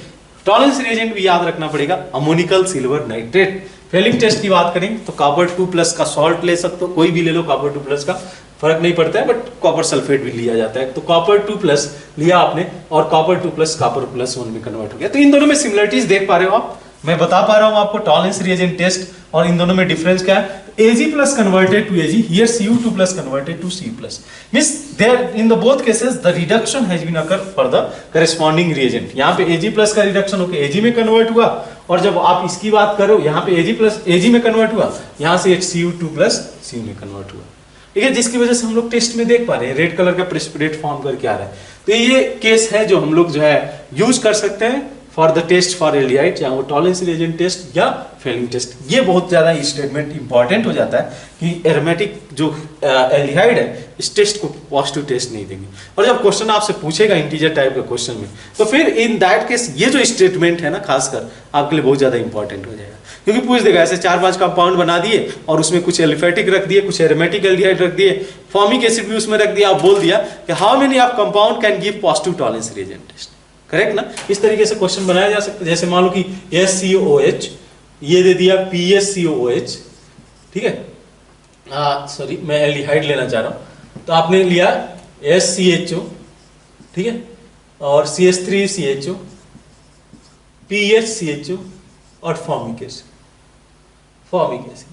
टॉलरेंस रिएजेंट भी याद रखना पड़ेगा, ammoniacal silver nitrate. Fehling test की बात करें तो कॉपर 2 प्लस का सॉल्ट ले सकते हो, कोई भी ले लो कॉपर 2 प्लस का, फर्क नहीं पड़ता है, बट कॉपर सल्फेट भी लिया जाता है। तो कॉपर 2 प्लस लिया आपने, और कॉपर 2 प्लस कॉपर प्लस 1 में कन्वर्ट हो गया। तो इन दोनों में सिमिलरिटीज देख पा रहे हो आप, मैं बता पा रहा हूं आपको टॉलरेंस रिएजेंट टेस्ट, और इन दोनों में डिफरेंस क्या है? Ag plus converted to Ag, here Cu2 plus converted to C plus. Means there in the both cases the reduction has been occur for the corresponding reagent. यहाँ पे Ag plus का reduction होकर Ag में convert हुआ, और जब आप इसकी बात करो यहाँ पे Ag plus Ag में कन्वर्ट हुआ, यहाँ से Cu2 plus C में कन्वर्ट हुआ। ठीक है, जिसकी वजह से हम लोग टेस्ट में देख पा रहे हैं रेड कलर का प्रेसिपिटेट फॉर्म करके आ रहा है। तो ये केस है जो हम लोग जो है यूज कर सकते हैं for the test for aldehyde, या वो टॉलरेंस रिएजेंट टेस्ट या फेलिंग टेस्ट। ये बहुत ज्यादा स्टेटमेंट इंपॉर्टेंट हो जाता है कि एरोमेटिक जो एल्डिहाइड है इस टेस्ट को पॉजिटिव टेस्ट नहीं देंगे। और जब क्वेश्चन आपसे पूछेगा इंटीजर टाइप का क्वेश्चन में, तो फिर इन दैट केस ये जो स्टेटमेंट है ना खासकर आपके लिए बहुत ज्यादा इंपॉर्टेंट हो जाएगा, क्योंकि पूछ देगा ऐसे 4-5 कंपाउंड बना दिए और उसमें कुछ एलिफेटिक रख दिए, कुछ एरोमेटिक एल्डिहाइड रख दिए, फॉर्मिक एसिड भी उसमें रख दिया, आप बोल दिया कि how many of compound can give positive Tollens reagent test. Correct ना? इस तरीके से क्वेश्चन बनाया जा सकता है। जैसे मान लो कि SCOH ये दे दिया PSCOH, ठीक है, सॉरी मैं एल्डिहाइड लेना चाह रहा हूं, तो आपने लिया SCHO, ठीक है, और CH3CHO, PHCHO और फॉर्मिक एसिड,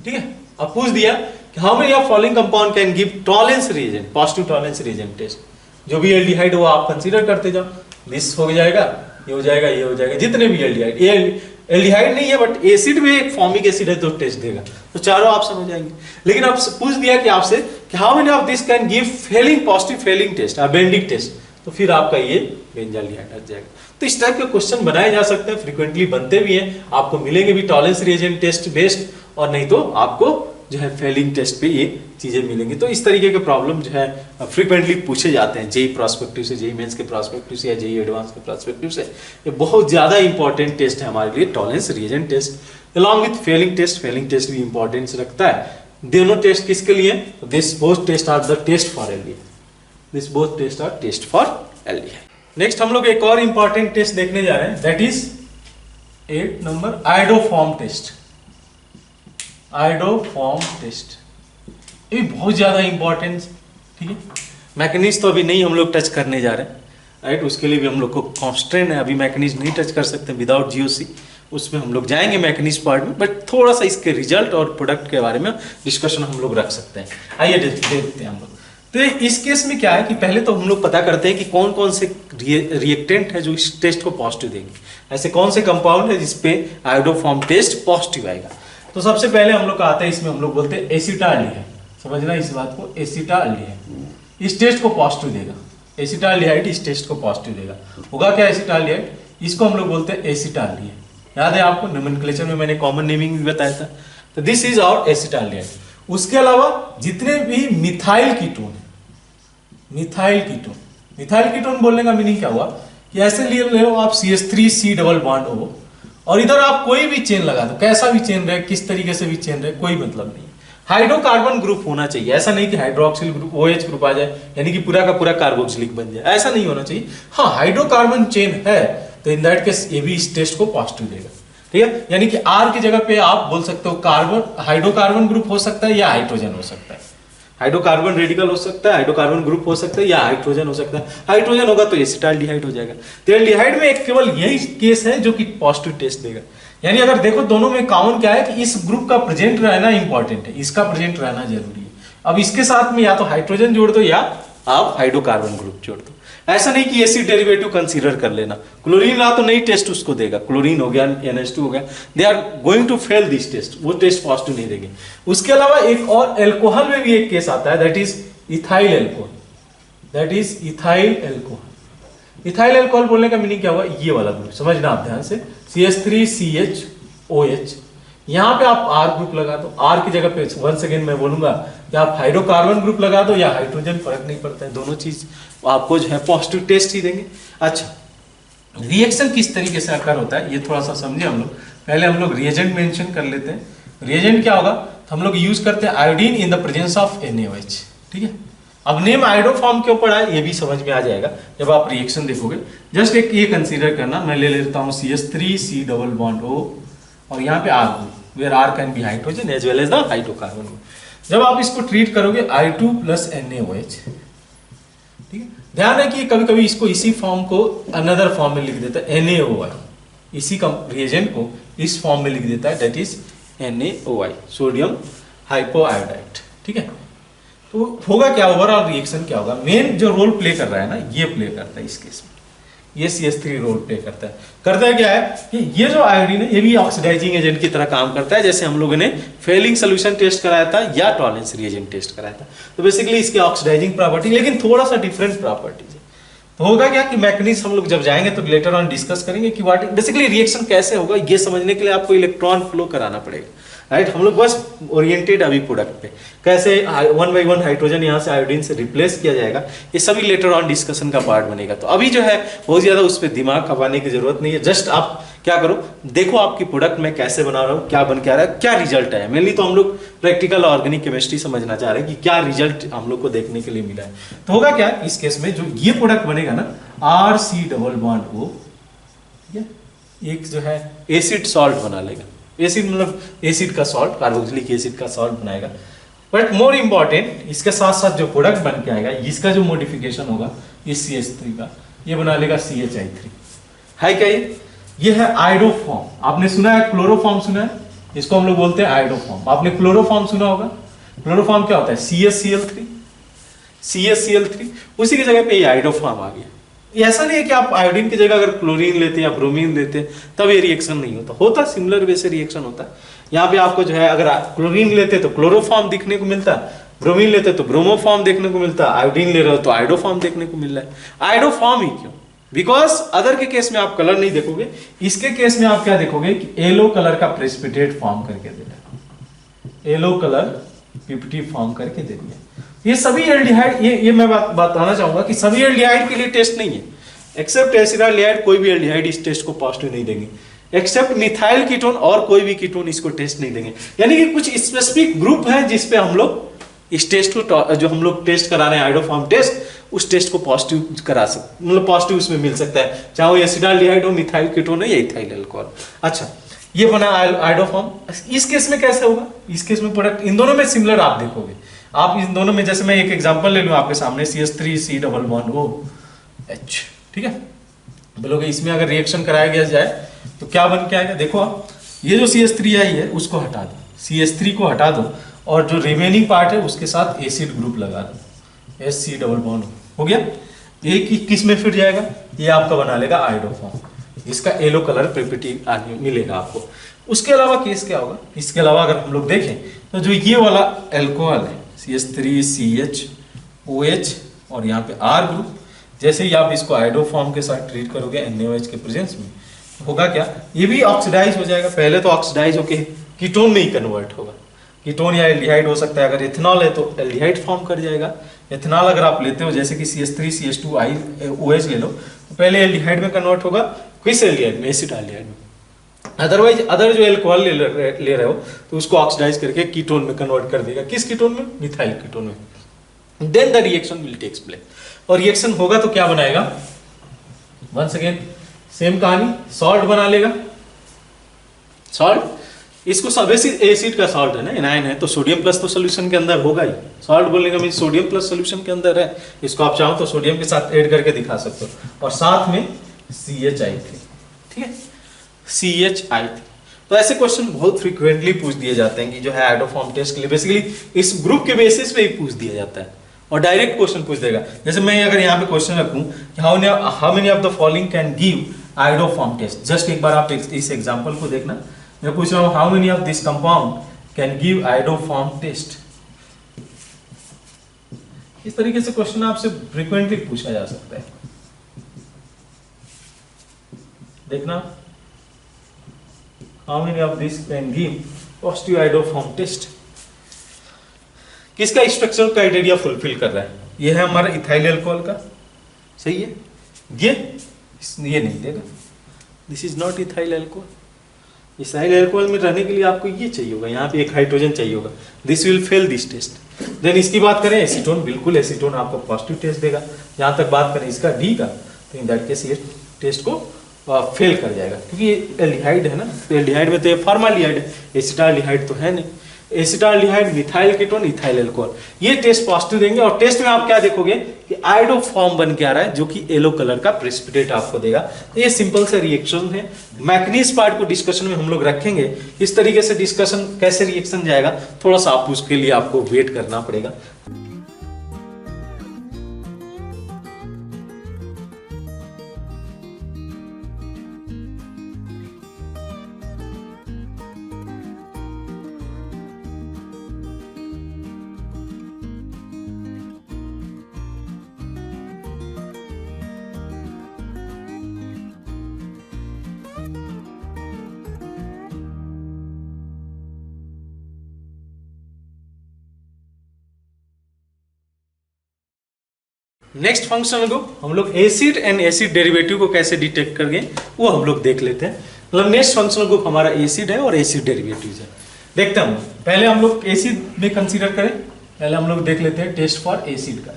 ठीक है। अब पूछ दिया कि how many of following compound can give Tollens reagent, positive Tollens reagent test. जो भी एल्डिहाइड हो आप कंसीडर करते जाओ, दिस हो जाएगा, ये हो जाएगा, ये हो जाएगा, जितने भी एल्डिहाइड, ये एल्डिहाइड नहीं है बट एसिड में एक फॉर्मिक एसिड है तो टेस्ट देगा, तो चारों ऑप्शन हो जाएंगे। लेकिन अब पूछ दिया कि आपसे कि how many of this can give Fehling positive Fehling test, Benedict test, तो फिर आपका ये बेंजाल्डिहाइड आ जाएगा। तो इस टाइप के क्वेश्चन बनाए जा सकते हैं, फ्रीक्वेंटली बनते भी हैं, आपको मिलेंगे भी टॉलरेंस रिएजेंट टेस्ट बेस्ड, और नहीं तो आपको जो है फेलिंग टेस्ट पे ये चीजें मिलेंगी। तो इस तरीके के प्रॉब्लम जो है फ्रीक्वेंटली पूछे जाते हैं जेई प्रोस्पेक्टिव से, जेई मेंस के प्रोस्पेक्टिव से या जेई एडवांस के प्रोस्पेक्टिव से। ये बहुत ज्यादा इंपॉर्टेंट टेस्ट है हमारे लिए Tollens reagent test, along with Fehling test भी इंपॉर्टेंस रखता है। दोनों टेस्ट किसके लिए? This both test are the test for aldehyde, this both test are test for aldehyde. Next हम लोग एक और इंपॉर्टेंट टेस्ट देखने जा रहे हैं, that is 8 number iodoform test. Iodoform test ये बहुत ज्यादा इंपॉर्टेंट, ठीक है। मैकेनिज्म तो अभी नहीं हम लोग टच करने जा रहे हैं, राइट, उसके लिए भी हम लोग को कॉन्स्ट्रेंट है, अभी मैकेनिज्म नहीं टच कर सकते विदाउट जीओसी, उसमें हम लोग जाएंगे मैकेनिज्म पार्ट में, बट थोड़ा सा इसके रिजल्ट और प्रोडक्ट के बारे में डिस्कशन हम लोग रख सकते हैं। आइए देखते हैं हम लोग। तो इस केस में क्या है कि पहले तो हम लोग पता करते हैं कि कौन कौन से रिएक्टेंट है जो इस टेस्ट को पॉजिटिव देंगे, ऐसे कौन से कंपाउंड है जिसपे आयोडोफॉर्म टेस्ट पॉजिटिव आएगा। तो सबसे पहले हम लोग का आता है, इसमें हम लोग बोलते हैं एसिटाल्डिहाइड, समझना इस बात को, एसिटाल्डिहाइड इस टेस्ट को पॉजिटिव देगा, एसिटाल्डिहाइड इस टेस्ट को पॉजिटिव देगा। होगा क्या एसिटाल्डिहाइड, इसको हम लोग बोलते हैं एसिटाल्डिहाइड, याद है आपको नोमेनक्लेचर में मैंने कॉमन नेमिंग भी बताया था। तो दिस इज आवर एसिटाल्डिहाइड। उसके अलावा जितने भी मिथाइल कीटोन है, मिथाइल कीटोन बोलने का मीनिंग क्या हुआ कि ऐसे ले लो आप CH3C डबल बॉन्ड O, और इधर आप कोई भी चेन लगा दो, कैसा भी चेन रहे, किस तरीके से भी चेन रहे, कोई मतलब नहीं। हाइड्रोकार्बन ग्रुप होना चाहिए, ऐसा नहीं कि हाइड्रोक्सिल ग्रुप OH ग्रुप आ जाए, यानी कि पूरा का पूरा कार्बोक्सिलिक बन जाए, ऐसा नहीं होना चाहिए। हाँ, हाइड्रोकार्बन चेन है तो इन दैट केस ये भी इस टेस्ट को पॉजिटिव देगा, ठीक है। यानी कि R की जगह पे आप बोल सकते हो कार्बन, हाइड्रोकार्बन ग्रुप हो सकता है या हाइड्रोजन हो सकता है, हाइड्रोकार्बन रेडिकल हो सकता है, हाइड्रोकार्बन ग्रुप हो सकता है या हाइड्रोजन हो सकता है। हाइड्रोजन होगा तो एसिटाल्डिहाइड हो जाएगा। तो एल्डिहाइड में एक केवल यही केस है जो कि पॉजिटिव टेस्ट देगा। यानी अगर देखो दोनों में कॉमन क्या है कि इस ग्रुप का प्रेजेंट रहना इंपॉर्टेंट है, इसका प्रेजेंट रहना जरूरी है। अब इसके साथ में या तो हाइड्रोजन जोड़ दो या आप हाइड्रोकार्बन ग्रुप जोड़ दो, ऐसा नहीं कि एसिड डेरिवेटिव कंसीडर कर लेना। क्लोरीन रहा तो नहीं टेस्ट उसको देगा, क्लोरीन हो गया, NH2 हो गया, they are going to fail this test, वो टेस्ट पॉजिटिव नहीं देंगे। उसके अलावा एक और एल्कोहल में भी एक केस आता है, that is ethyl alcohol, that is ethyl alcohol. Ethyl alcohol बोलने का मीनिंग क्या हुआ, ये वाला ग्रुप समझना आप ध्यान से, CH3CHOH, यहाँ पे आप R ग्रुप लगा दो, R की जगह पे वंस अगेन मैं बोलूंगा कि आप हाइड्रोकार्बन ग्रुप लगा दो या हाइड्रोजन, फर्क नहीं पड़ता है, दोनों चीज आपको जो है पॉजिटिव टेस्ट ही देंगे। अच्छा, रिएक्शन किस तरीके से अकर होता है ये थोड़ा सा समझे हम लोग। पहले हम लोग रिएजेंट मेंशन कर लेते हैं। रिएजेंट क्या होगा, तो हम लोग यूज करते हैं iodine in the presence of NaOH, ठीक है। अब नेम आयोडोफॉर्म क्यों पड़ा है ये भी समझ में आ जाएगा जब आप रिएक्शन देखोगे। जस्ट एक ये कंसीडर करना, मैं ले लेता हूँ CH3C डबल बॉन्ड O और यहाँ पे R group, where R can be hydrogen as well as the hydrocarbon. जब आप इसको ट्रीट करोगे I2 प्लस NaOH, ठीक है। ध्यान है कि कभी कभी इसको इसी फॉर्म को अनदर फॉर्म में लिख देता है NaOI, इसी का रिएजेंट को इस फॉर्म में लिख देता है, दैट इज NaOI, सोडियम हाइपोआयोडाइड, ठीक है। तो होगा क्या, ओवरऑल रिएक्शन क्या होगा, मेन जो रोल प्ले कर रहा है ना ये प्ले करता है इस केस में, ये CH3 रोल प्ले करता है क्या है कि ये जो आयोडीन है ये भी ऑक्सीडाइजिंग एजेंट की तरह काम करता है, जैसे हम लोगों ने फेलिंग सोल्यूशन टेस्ट कराया था या टॉलरेंस रिएजेंट टेस्ट कराया था। तो बेसिकली इसकी ऑक्सीडाइजिंग प्रॉपर्टी, लेकिन थोड़ा सा डिफरेंट प्रॉपर्टीज है। तो होगा क्या कि मैकेनिज्म हम लोग जब जाएंगे तो लेटर ऑन डिस्कस करेंगे कि व्हाट बेसिकली रिएक्शन कैसे होगा, ये समझने के लिए आपको इलेक्ट्रॉन फ्लो कराना पड़ेगा, राइट। हम लोग बस ओरिएंटेड अभी प्रोडक्ट पे, कैसे 1 by 1 हाइड्रोजन यहाँ से आयोडीन से रिप्लेस किया जाएगा, ये सभी लेटर ऑन डिस्कशन का पार्ट बनेगा। तो अभी जो है बहुत ज्यादा उस पर दिमाग खपाने की जरूरत नहीं है, जस्ट आप क्या करो, देखो आपकी प्रोडक्ट मैं कैसे बना रहा हूँ, क्या बन के आ रहा है, क्या रिजल्ट है। मेनली तो हम लोग प्रैक्टिकल ऑर्गेनिक केमिस्ट्री समझना चाह रहे हैं कि क्या रिजल्ट हम लोग को देखने के लिए मिला है। तो होगा क्या इस केस में, जो ये प्रोडक्ट बनेगा ना RC+O, ठीक है, एक जो है एसिड सॉल्ट बना लेगा। एसिड मतलब एसिड का सॉल्ट, कार्बोक्सिलिक एसिड का सॉल्ट बनाएगा। बट मोर इंपॉर्टेंट, इसके साथ साथ जो प्रोडक्ट बन के आएगा, इसका जो मॉडिफिकेशन होगा इस CH3 का, ये बना लेगा CHI3। है क्या ये है आइडोफॉर्म। आपने सुना है क्लोरोफॉर्म, सुना है, इसको हम लोग बोलते हैं आइडोफॉर्म। आपने क्लोरोफॉर्म सुना होगा। क्लोरोफॉर्म क्या होता है, CHCl3, उसी की जगह पे ये आइडोफॉर्म आ गया। ये ऐसा नहीं है कि आप आयोडीन की जगह अगर क्लोरीन लेते हैं या ब्रोमीन लेते हैं तब ये रिएक्शन नहीं होता सिमिलर वे से रिएक्शन होता है। यहाँ पे आपको जो है, अगर क्लोरीन लेते तो क्लोरोफॉर्म दिखने को मिलता, ब्रोमीन लेते तो ब्रोमोफॉर्म देखने को मिलता, आयोडीन ले रहे हो तो आइडोफॉर्म देखने को मिल रहा है। आइडोफॉर्म ही क्यों, बिकॉज अदर के केस में आप कलर नहीं देखोगे, इसके केस में आप क्या देखोगे कि येलो कलर का प्रेसिपिटेट फॉर्म करके दे रहा है, येलो कलर पीपीटी फॉर्म करके दे दिया। ये सभी एल्डिहाइड, ये मैं बताना चाहूंगा कि सभी एल्डिहाइड के लिए टेस्ट नहीं है, एक्सेप्ट एसिडाल्डिहाइड। कोई भी एल्डिहाइड इस टेस्ट को पॉजिटिव नहीं देंगे, एक्सेप्ट मिथाइल कीटोन, और कोई भी कीटोन इसको टेस्ट नहीं देंगे। यानी कि कुछ स्पेसिफिक ग्रुप है जिसपे हम लोग इस टेस्ट को, जो हम लोग टेस्ट करा रहे हैं आइडोफॉर्म टेस्ट, उस टेस्ट को पॉजिटिव करा सकते, मतलब पॉजिटिव उसमें मिल सकता है, चाहे वो एसिडाल्डिहाइड हो, मिथाइल कीटोन हो या इथाइल अल्कोहल। अच्छा, ये बना आइडोफॉर्म। इस केस में कैसे होगा, इस केस में प्रोडक्ट इन दोनों में सिमिलर आप देखोगे। आप इन दोनों में, जैसे मैं एक एग्जांपल ले लूं आपके सामने, CH3C+O, ठीक है, बोलोगे इसमें अगर रिएक्शन कराया गया जाए तो क्या बन के आएगा। देखो आप, ये जो CH3 आई है उसको हटा दो, CH3 को हटा दो, और जो रिमेनिंग पार्ट है उसके साथ एसिड ग्रुप लगा दो, SC+O हो गया। एक किस में फिट जाएगा, ये आपका बना लेगा आइडोफॉर्म, इसका येलो कलर प्रेपिटी मिलेगा आपको। उसके अलावा केस क्या होगा, इसके अलावा अगर हम लोग देखें तो जो ये वाला एल्कोहल है CH3CHOH और यहाँ पे R ग्रुप, जैसे ही आप इसको आइडोफॉर्म के साथ ट्रीट करोगे NaOH के प्रेजेंस में, होगा क्या, ये भी ऑक्सीडाइज हो जाएगा। पहले तो ऑक्सीडाइज होके कीटोन में ही कन्वर्ट होगा, कीटोन या एल्डिहाइड हो सकता है। अगर इथेनॉल है तो एल्डिहाइड फॉर्म कर जाएगा। इथेनॉल अगर आप लेते हो, जैसे कि CH3CH2OH ले लो, तो पहले एल्डिहाइड में कन्वर्ट होगा, किस एल्डिहाइड में, एसिटाल्डिहाइड में। अदरवाइज अदर जो एल्कोहल ले रहे हो तो उसको ऑक्सीडाइज करके कीटोन में कन्वर्ट कर देगा। किस कीटोन में, मिथाइल कीटोन में। Then the reaction will takes place, और रिएक्शन होगा तो क्या बनाएगा, वंस अगेन सेम कहानी, सॉल्ट बना लेगा। सॉल्ट, इसको एसिड का सॉल्ट है ना, एनायन है, तो सोडियम प्लस तो सोल्यूशन के अंदर होगा ही। सॉल्ट बोलने का मीन सोडियम प्लस सोल्यूशन के अंदर है। इसको आप चाहो तो सोडियम के साथ ऐड करके दिखा सकते हो, और साथ में CHI3, ठीक है, CHI3। तो ऐसे क्वेश्चन बहुत फ्रीक्वेंटली पूछ दिए जाते हैं कि जो है आइडोफॉर्म टेस्ट के लिए बेसिकली इस ग्रुप के बेसिस पे ही पूछ दिया जाता है, और डायरेक्ट क्वेश्चन पूछ देगा। जैसे मैं अगर यहाँ पे क्वेश्चन रखूं कि how many of the following can give iodoform test, just एक बार आप इस एग्जांपल को देखना। मैं पूछ रहा हूँ how many of this compound can give iodoform test. इस तरीके से क्वेश्चन आपसे फ्रीक्वेंटली पूछा जा सकता है। देखना, how many of this can give positive iodoform test. किसका स्ट्रक्चरल क्राइटेरिया फुलफिल कर रहा है, ये है हमारा इथाइल अल्कोहल का, सही है। ये नहीं देगा, this is not ethyl alcohol. Ethyl alcohol में रहने के लिए आपको ये चाहिए होगा, यहाँ पे एक हाइड्रोजन चाहिए होगा, this will fail this test. Then इसकी बात करें एसीटोन, बिल्कुल एसीटोन आपको पॉजिटिव टेस्ट देगा। यहाँ तक बात करें इसका डी का, तो इन दैट केस ये टेस्ट को फेल कर जाएगा, क्योंकि ये एल्डिहाइड है ना, तो एल्डिहाइड में तो ये फॉर्माल्डिहाइड है, एसिटाल्डिहाइड तो है नहीं। Acetaldehyde, methyl ketone, ethyl alcohol, ये टेस्ट पॉजिटिव देंगे, और टेस्ट में आप क्या देखोगे कि आइडोफॉर्म बन के आ रहा है, जो कि येलो कलर का प्रेसिपिटेट आपको देगा। तो ये सिंपल से रिएक्शन है। मैग्नीज पार्ट को डिस्कशन में हम लोग रखेंगे, इस तरीके से डिस्कशन कैसे रिएक्शन जाएगा, थोड़ा सा आप उसके लिए आपको वेट करना पड़ेगा। नेक्स्ट फंक्शन को हम लोग एसिड एंड एसिड डेरिवेटिव को कैसे डिटेक्ट करेंगे वो हम लोग देख लेते हैं। मतलब नेक्स्ट फंक्शनल ग्रुप हमारा एसिड है और एसिड डेरिवेटिव्स है। देखते हैं हम, पहले हम लोग एसिड में कंसीडर करें। पहले हम लोग देख लेते हैं टेस्ट फॉर एसिड का,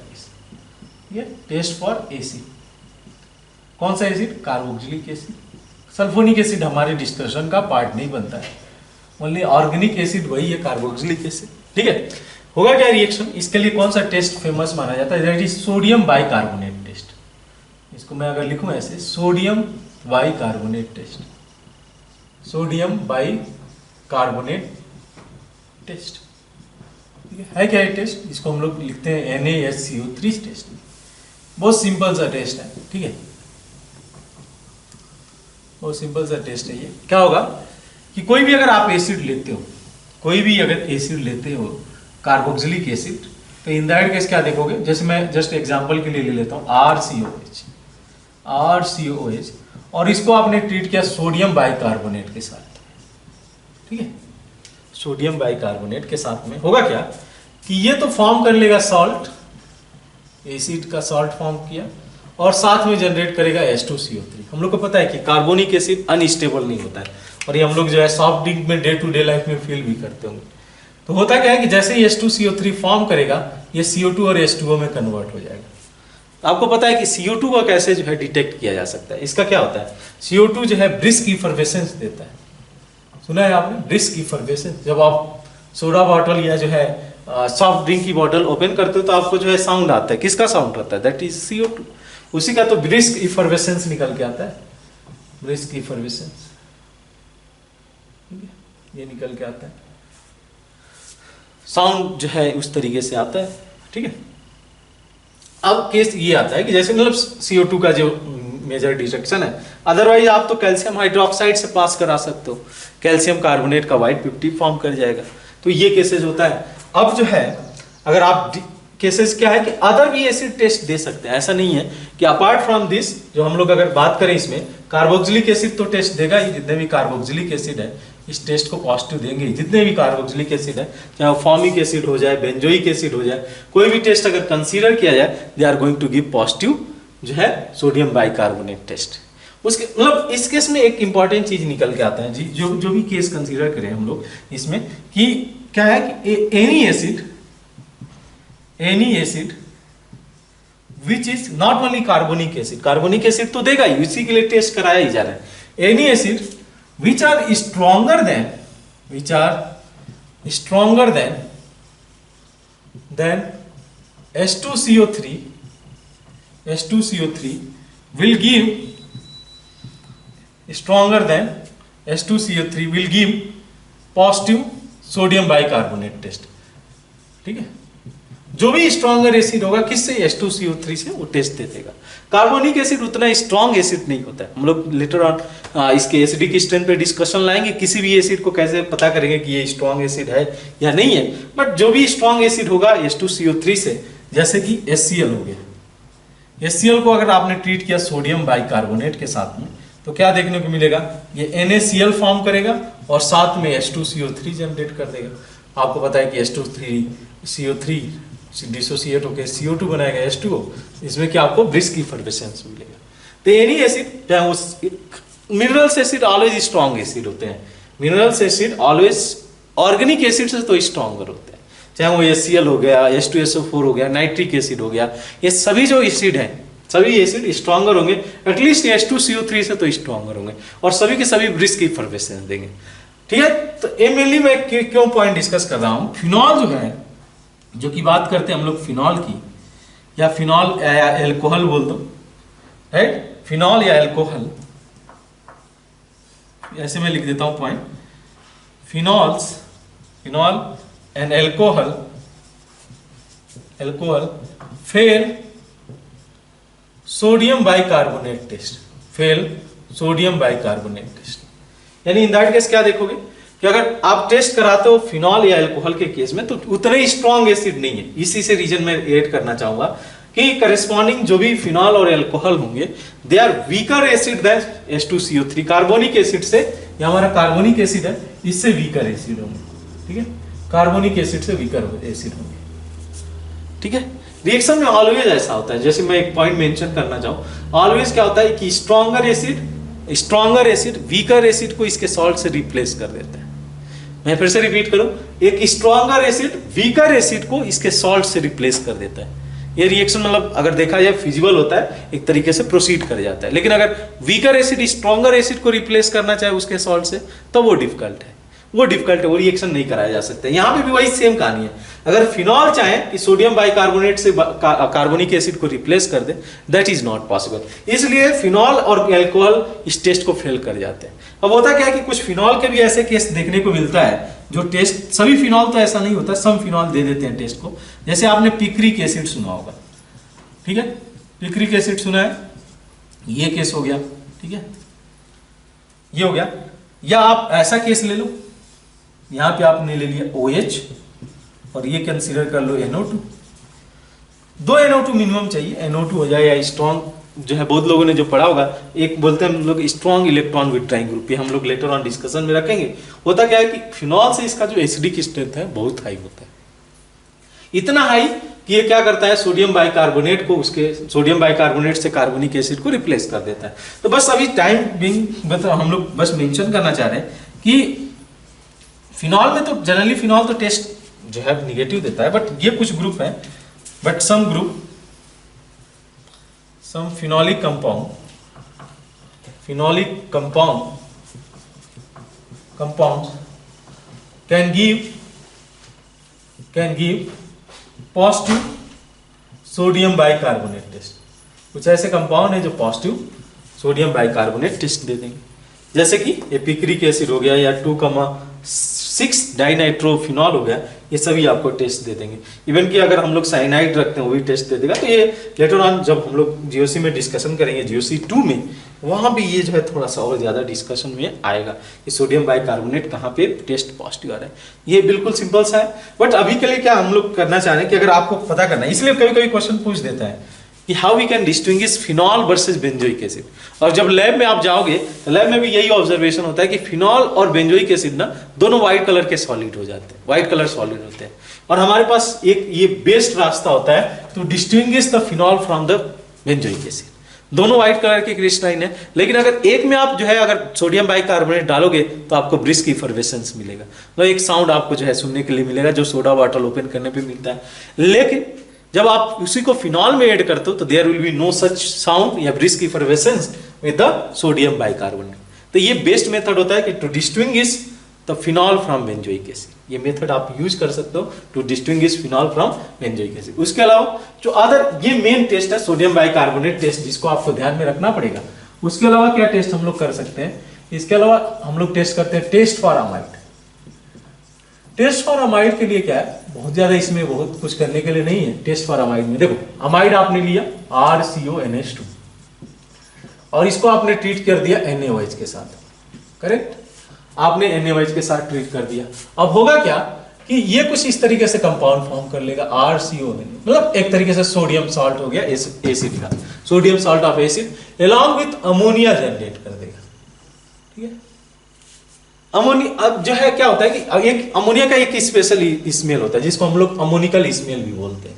ठीक है, टेस्ट फॉर एसिड। कौन सा acid? Carboxylic acid. Sulphonic acid हमारे डिस्कशन का पार्ट नहीं बनता है, ओनली ऑर्गेनिक एसिड वही है, कार्बोक्सिलिक एसिड, ठीक है। होगा क्या रिएक्शन? इसके लिए कौन सा टेस्ट फेमस माना जाता है? That is sodium bicarbonate test. इसको मैं अगर लिखूं ऐसे, sodium bicarbonate test, sodium bicarbonate test, ठीक है क्या ये टेस्ट? इसको हम लोग लिखते हैं NaSCO3 टेस्ट। बहुत सिंपल सा टेस्ट है, ठीक है, बहुत सिंपल सा टेस्ट है ये। क्या होगा कि कोई भी अगर आप एसिड लेते हो, कोई भी अगर एसिड लेते हो, कार्बोक्सिलिक एसिड, तो इन दैट केस क्या देखोगे? जैसे मैं जस्ट एग्जांपल के लिए ले लेता हूँ RCOH, और इसको आपने ट्रीट किया सोडियम बाइकार्बोनेट के साथ, ठीक है, सोडियम बाइकार्बोनेट के साथ में होगा क्या कि ये तो फॉर्म कर लेगा सॉल्ट, एसिड का सॉल्ट फॉर्म किया, और साथ में जनरेट करेगा H2CO3। हम लोग को पता है कि कार्बोनिक एसिड अनस्टेबल नहीं होता है, और ये हम लोग जो है सॉफ्ट ड्रिंक में डे टू डे लाइफ में फील भी करते होंगे। तो होता क्या है कि जैसे ही H2CO3 फॉर्म करेगा, ये CO2 और H2O में कन्वर्ट हो जाएगा। आपको पता है कि CO2 को कैसे जो है डिटेक्ट किया जा सकता है? इसका क्या होता है? CO2 जो है ब्रिस्क इफर्वेसेंस देता है। सुना है आपने ब्रिस्क इफर्वेसेंस? जब आप सोडा बॉटल या जो है सॉफ्ट ड्रिंक की बॉटल ओपन करते हो तो आपको जो है साउंड आता है। किसका साउंड आता है? That is CO2। उसी का तो ब्रिस्क इफर्वेसेंस निकल के आता है, ब्रिस्क इफर्वेसेंस, ये निकल के आता है, साउंड जो है उस तरीके से आता है, ठीक है। अब केस ये आता है कि जैसे मतलब CO2 का जो मेजर डिटेक्शन है, अदरवाइज आप तो कैल्शियम हाइड्रोक्साइड से पास करा सकते हो, कैल्शियम कार्बोनेट का वाइट 50 फॉर्म कर जाएगा, तो ये केसेस होता है। अब जो है अगर आप केसेस क्या है कि अदर भी एसिड टेस्ट दे सकते हैं, ऐसा नहीं है कि अपार्ट फ्रॉम दिस, जो हम लोग अगर बात करें इसमें, कार्बोक्सिलिक एसिड तो टेस्ट देगा ही, जितने भी कार्बोक्सिलिक एसिड है इस टेस्ट को पॉजिटिव देंगे ही, जितने भी कार्बोक्सिलिक एसिड है, चाहे वो फॉर्मिक एसिड हो जाए, बेंजोइक एसिड हो जाए, कोई भी टेस्ट अगर कंसीडर किया जाए, they are going to give positive जो है सोडियम बाइकार्बोनेट टेस्ट। उसके मतलब इस केस में एक इंपॉर्टेंट चीज निकल के आता है जी, जो भी केस कंसीडर करें हम लोग इसमें, कि क्या है कि any acid which is not only carbonic acid, carbonic acid तो देगा ही, इसी के लिए टेस्ट कराया ही जा रहा है। Any acid which are stronger than H2CO3 will give stronger than H2CO3 will give positive sodium bicarbonate test, ठीक है। जो भी स्ट्रॉन्गर एसिड होगा किससे? H2CO3 से वो टेस्ट दे देगा। कार्बोनिक एसिड उतना स्ट्रॉन्ग एसिड नहीं होता है। हम लोग लेटर ऑन इसके एसिडिक स्ट्रेंथ पे डिस्कशन लाएंगे, किसी भी एसिड को कैसे पता करेंगे कि ये स्ट्रॉन्ग एसिड है या नहीं है, बट जो भी स्ट्रॉन्ग एसिड होगा H2CO3 से, जैसे कि HCl हो गया, HCl को अगर आपने ट्रीट किया सोडियम बाइकार्बोनेट के साथ में, तो क्या देखने को मिलेगा? ये NaCl फॉर्म करेगा और साथ में H2CO3 जनरेट कर देगा। आपको पता है कि H2CO3 डिसोसिएट होकर CO2 बनाएगा H2O, इसमें क्या आपको ब्रिस्क इफर्वेसेंस मिलेगा। तो एनी एसिड, चाहे उस minerals acid always strong acid होते हैं, minerals acid always organic acid से तो स्ट्रॉन्गर होते हैं, चाहे वो HCl हो गया, H2SO4 हो गया, नाइट्रिक एसिड हो गया, ये सभी जो एसिड हैं, सभी एसिड स्ट्रॉन्गर होंगे, एटलीस्ट H2CO3 से तो स्ट्रॉन्गर होंगे, और सभी के सभी ब्रिस्क इफर्वेसेंस देंगे, ठीक है। तो ये मेनली मैं क्यों पॉइंट डिस्कस कर रहा हूँ, फिनॉल जो है, जो की बात करते हैं हम लोग फिनॉल की, या फिनॉल या एल्कोहल बोल दो, राइट, फिनॉल या एल्कोहल, ऐसे मैं लिख देता हूं point, phenol and alcohol fail sodium bicarbonate test, यानी इन दैट केस क्या देखोगे कि अगर आप टेस्ट कराते हो फिनॉल या अल्कोहल के केस में, तो उतने स्ट्रॉन्ग एसिड नहीं है। इसी से रीजन में ऐड करना चाहूंगा कि करेस्पॉन्डिंग जो भी फिनॉल और अल्कोहल होंगे, they are weaker acid than H2CO3। Carbonic acid से, ये हमारा कार्बोनिक एसिड है, इससे वीकर एसिड होंगे, ठीक है, कार्बोनिक एसिड से वीकर एसिड होंगे, ठीक है। रिएक्शन में ऑलवेज ऐसा होता है, जैसे मैं एक पॉइंट मेंशन करना चाहूं, ऑलवेज क्या होता है कि stronger acid stronger acid weaker acid को इसके सॉल्ट से रिप्लेस कर देता है। मैं फिर से रिपीट करूं, एक स्ट्रॉन्गर एसिड वीकर एसिड को इसके सॉल्ट से रिप्लेस कर देता है। ये रिएक्शन मतलब अगर देखा जाए फिजिबल होता है, एक तरीके से प्रोसीड कर जाता है। लेकिन अगर वीकर एसिड स्ट्रॉन्गर एसिड को रिप्लेस करना चाहे उसके सॉल्ट से, तो वो डिफिकल्ट है, वो रिएक्शन नहीं कराया जा सकता। यहाँ पे भी वही सेम कहानी है। अगर फिनॉल चाहे कि सोडियम बाइकार्बोनेट से कार्बोनिक एसिड को रिप्लेस कर दे, दैट इज नॉट पॉसिबल। इसलिए फिनॉल और एल्कोहल इस टेस्ट को फेल कर जाते हैं। अब होता क्या है कि कुछ फिनॉल के भी ऐसे केस देखने को मिलता है जो टेस्ट, सभी फिनॉल तो ऐसा नहीं होता, सम फिनॉल दे देते हैं टेस्ट को। जैसे आपने पिक्रिक एसिड सुना होगा, ठीक है, पिक्रिक एसिड सुना है, ये केस हो गया, ठीक है, ये हो गया। या आप ऐसा केस ले लो, यहां पे आपने ले लिया OH और ये कंसीडर कर लो NO2। 2 NO2 मिनिमम चाहिए, NO2 हो जाए या स्ट्रॉन्ग जो है, बहुत लोगों ने जो पढ़ा होगा, एक बोलते हैं हम लोग स्ट्रॉन्ग इलेक्ट्रॉन विथड्राइंग ग्रुप, ये हम लोग लेटर ऑन डिस्कशन में रखेंगे। होता क्या है कि फिनॉल से इसका जो एसिडिक स्ट्रेंथ है बहुत हाई होता है, इतना हाई कि ये क्या करता है, सोडियम बाइकार्बोनेट को, उसके सोडियम बाइकार्बोनेट से कार्बोनिक एसिड को रिप्लेस कर देता है। तो बस अभी टाइम बिंग हम लोग बस मेंशन करना चाह रहे हैं कि फिनॉल में तो जनरली फिनॉल तो टेस्ट जो है निगेटिव देता है, बट ये कुछ ग्रुप है, but some group, some phenolic compounds can give positive sodium bicarbonate test. कुछ ऐसे कंपाउंड है जो पॉजिटिव सोडियम बाइकार्बोनेट टेस्ट दे देंगे, जैसे कि पिक्रिक एसिड हो गया या 2,6 डाइनाइट्रोफिनॉल हो गया, ये सभी आपको टेस्ट दे देंगे। इवन कि अगर हम लोग साइनाइड रखते हैं वो भी टेस्ट दे देगा। तो ये लेटर ऑन जब हम लोग जीओसी में डिस्कशन करेंगे, जीओसी 2 में, वहां भी ये जो है थोड़ा सा और ज्यादा डिस्कशन में आएगा कि सोडियम बाइकार्बोनेट कहाँ पे टेस्ट पॉजिटिव आ रहा है। ये बिल्कुल सिंपल सा है, बट अभी के लिए क्या हम लोग करना चाह रहे हैं कि अगर आपको पता करना है, इसलिए कभी कभी क्वेश्चन पूछ देता है कि how we can distinguish phenol versus benzoic acid. और जब लैब में आप जाओगे तो लैब में भी यही ऑब्जर्वेशन होता है कि फिनॉल और बेंजोइक एसिड ना दोनों व्हाइट कलर के सॉलिड हो जाते हैं, व्हाइट कलर सॉलिड होते हैं। और हमारे पास एक ये बेस्ट रास्ता होता है to distinguish the phenol from the benzoic acid. दोनों व्हाइट कलर के क्रिस्टलाइन है, लेकिन अगर एक में आप जो है अगर सोडियम बाइकार्बोनेट डालोगे तो आपको ब्रिस्क इफर्वेसेंस मिलेगा, तो एक साउंड आपको जो है सुनने के लिए मिलेगा जो सोडा बॉटल ओपन करने पे मिलता है। लेकिन जब आप उसी को फिनॉल में ऐड करते हो तो there will be no such sound या brisk effervescence with the sodium bicarbonate. तो ये बेस्ट मेथड होता है कि to distinguish the phenol from benzoic acid. ये मेथड आप यूज कर सकते हो to distinguish phenol from benzoic acid. उसके अलावा जो अदर ये मेन टेस्ट है सोडियम बाइकार्बोनेट टेस्ट, जिसको आपको ध्यान में रखना पड़ेगा। उसके अलावा क्या टेस्ट हम लोग कर सकते हैं, इसके अलावा हम लोग टेस्ट करते हैं test for amide. Test for amide के लिए क्या है, बहुत ज्यादा इसमें बहुत कुछ करने के लिए नहीं है। टेस्ट फॉर अमाइड में देखो, अमाइड आपने लिया RCONH2 और इसको आपने ट्रीट कर दिया NaOH के साथ, करेक्ट, आपने NaOH के साथ ट्रीट कर दिया। अब होगा क्या कि ये कुछ इस तरीके से कंपाउंड फॉर्म कर लेगा RCONH, मतलब एक तरीके से सोडियम सॉल्ट हो गया एसिड का, sodium salt of acid along with ammonia generate कर देगा, ठीक है। अमोनिया अब जो है क्या होता है कि एक अमोनिया का एक स्पेशल स्मेल होता है जिसको हम लोग अमोनिकल स्मेल भी बोलते हैं।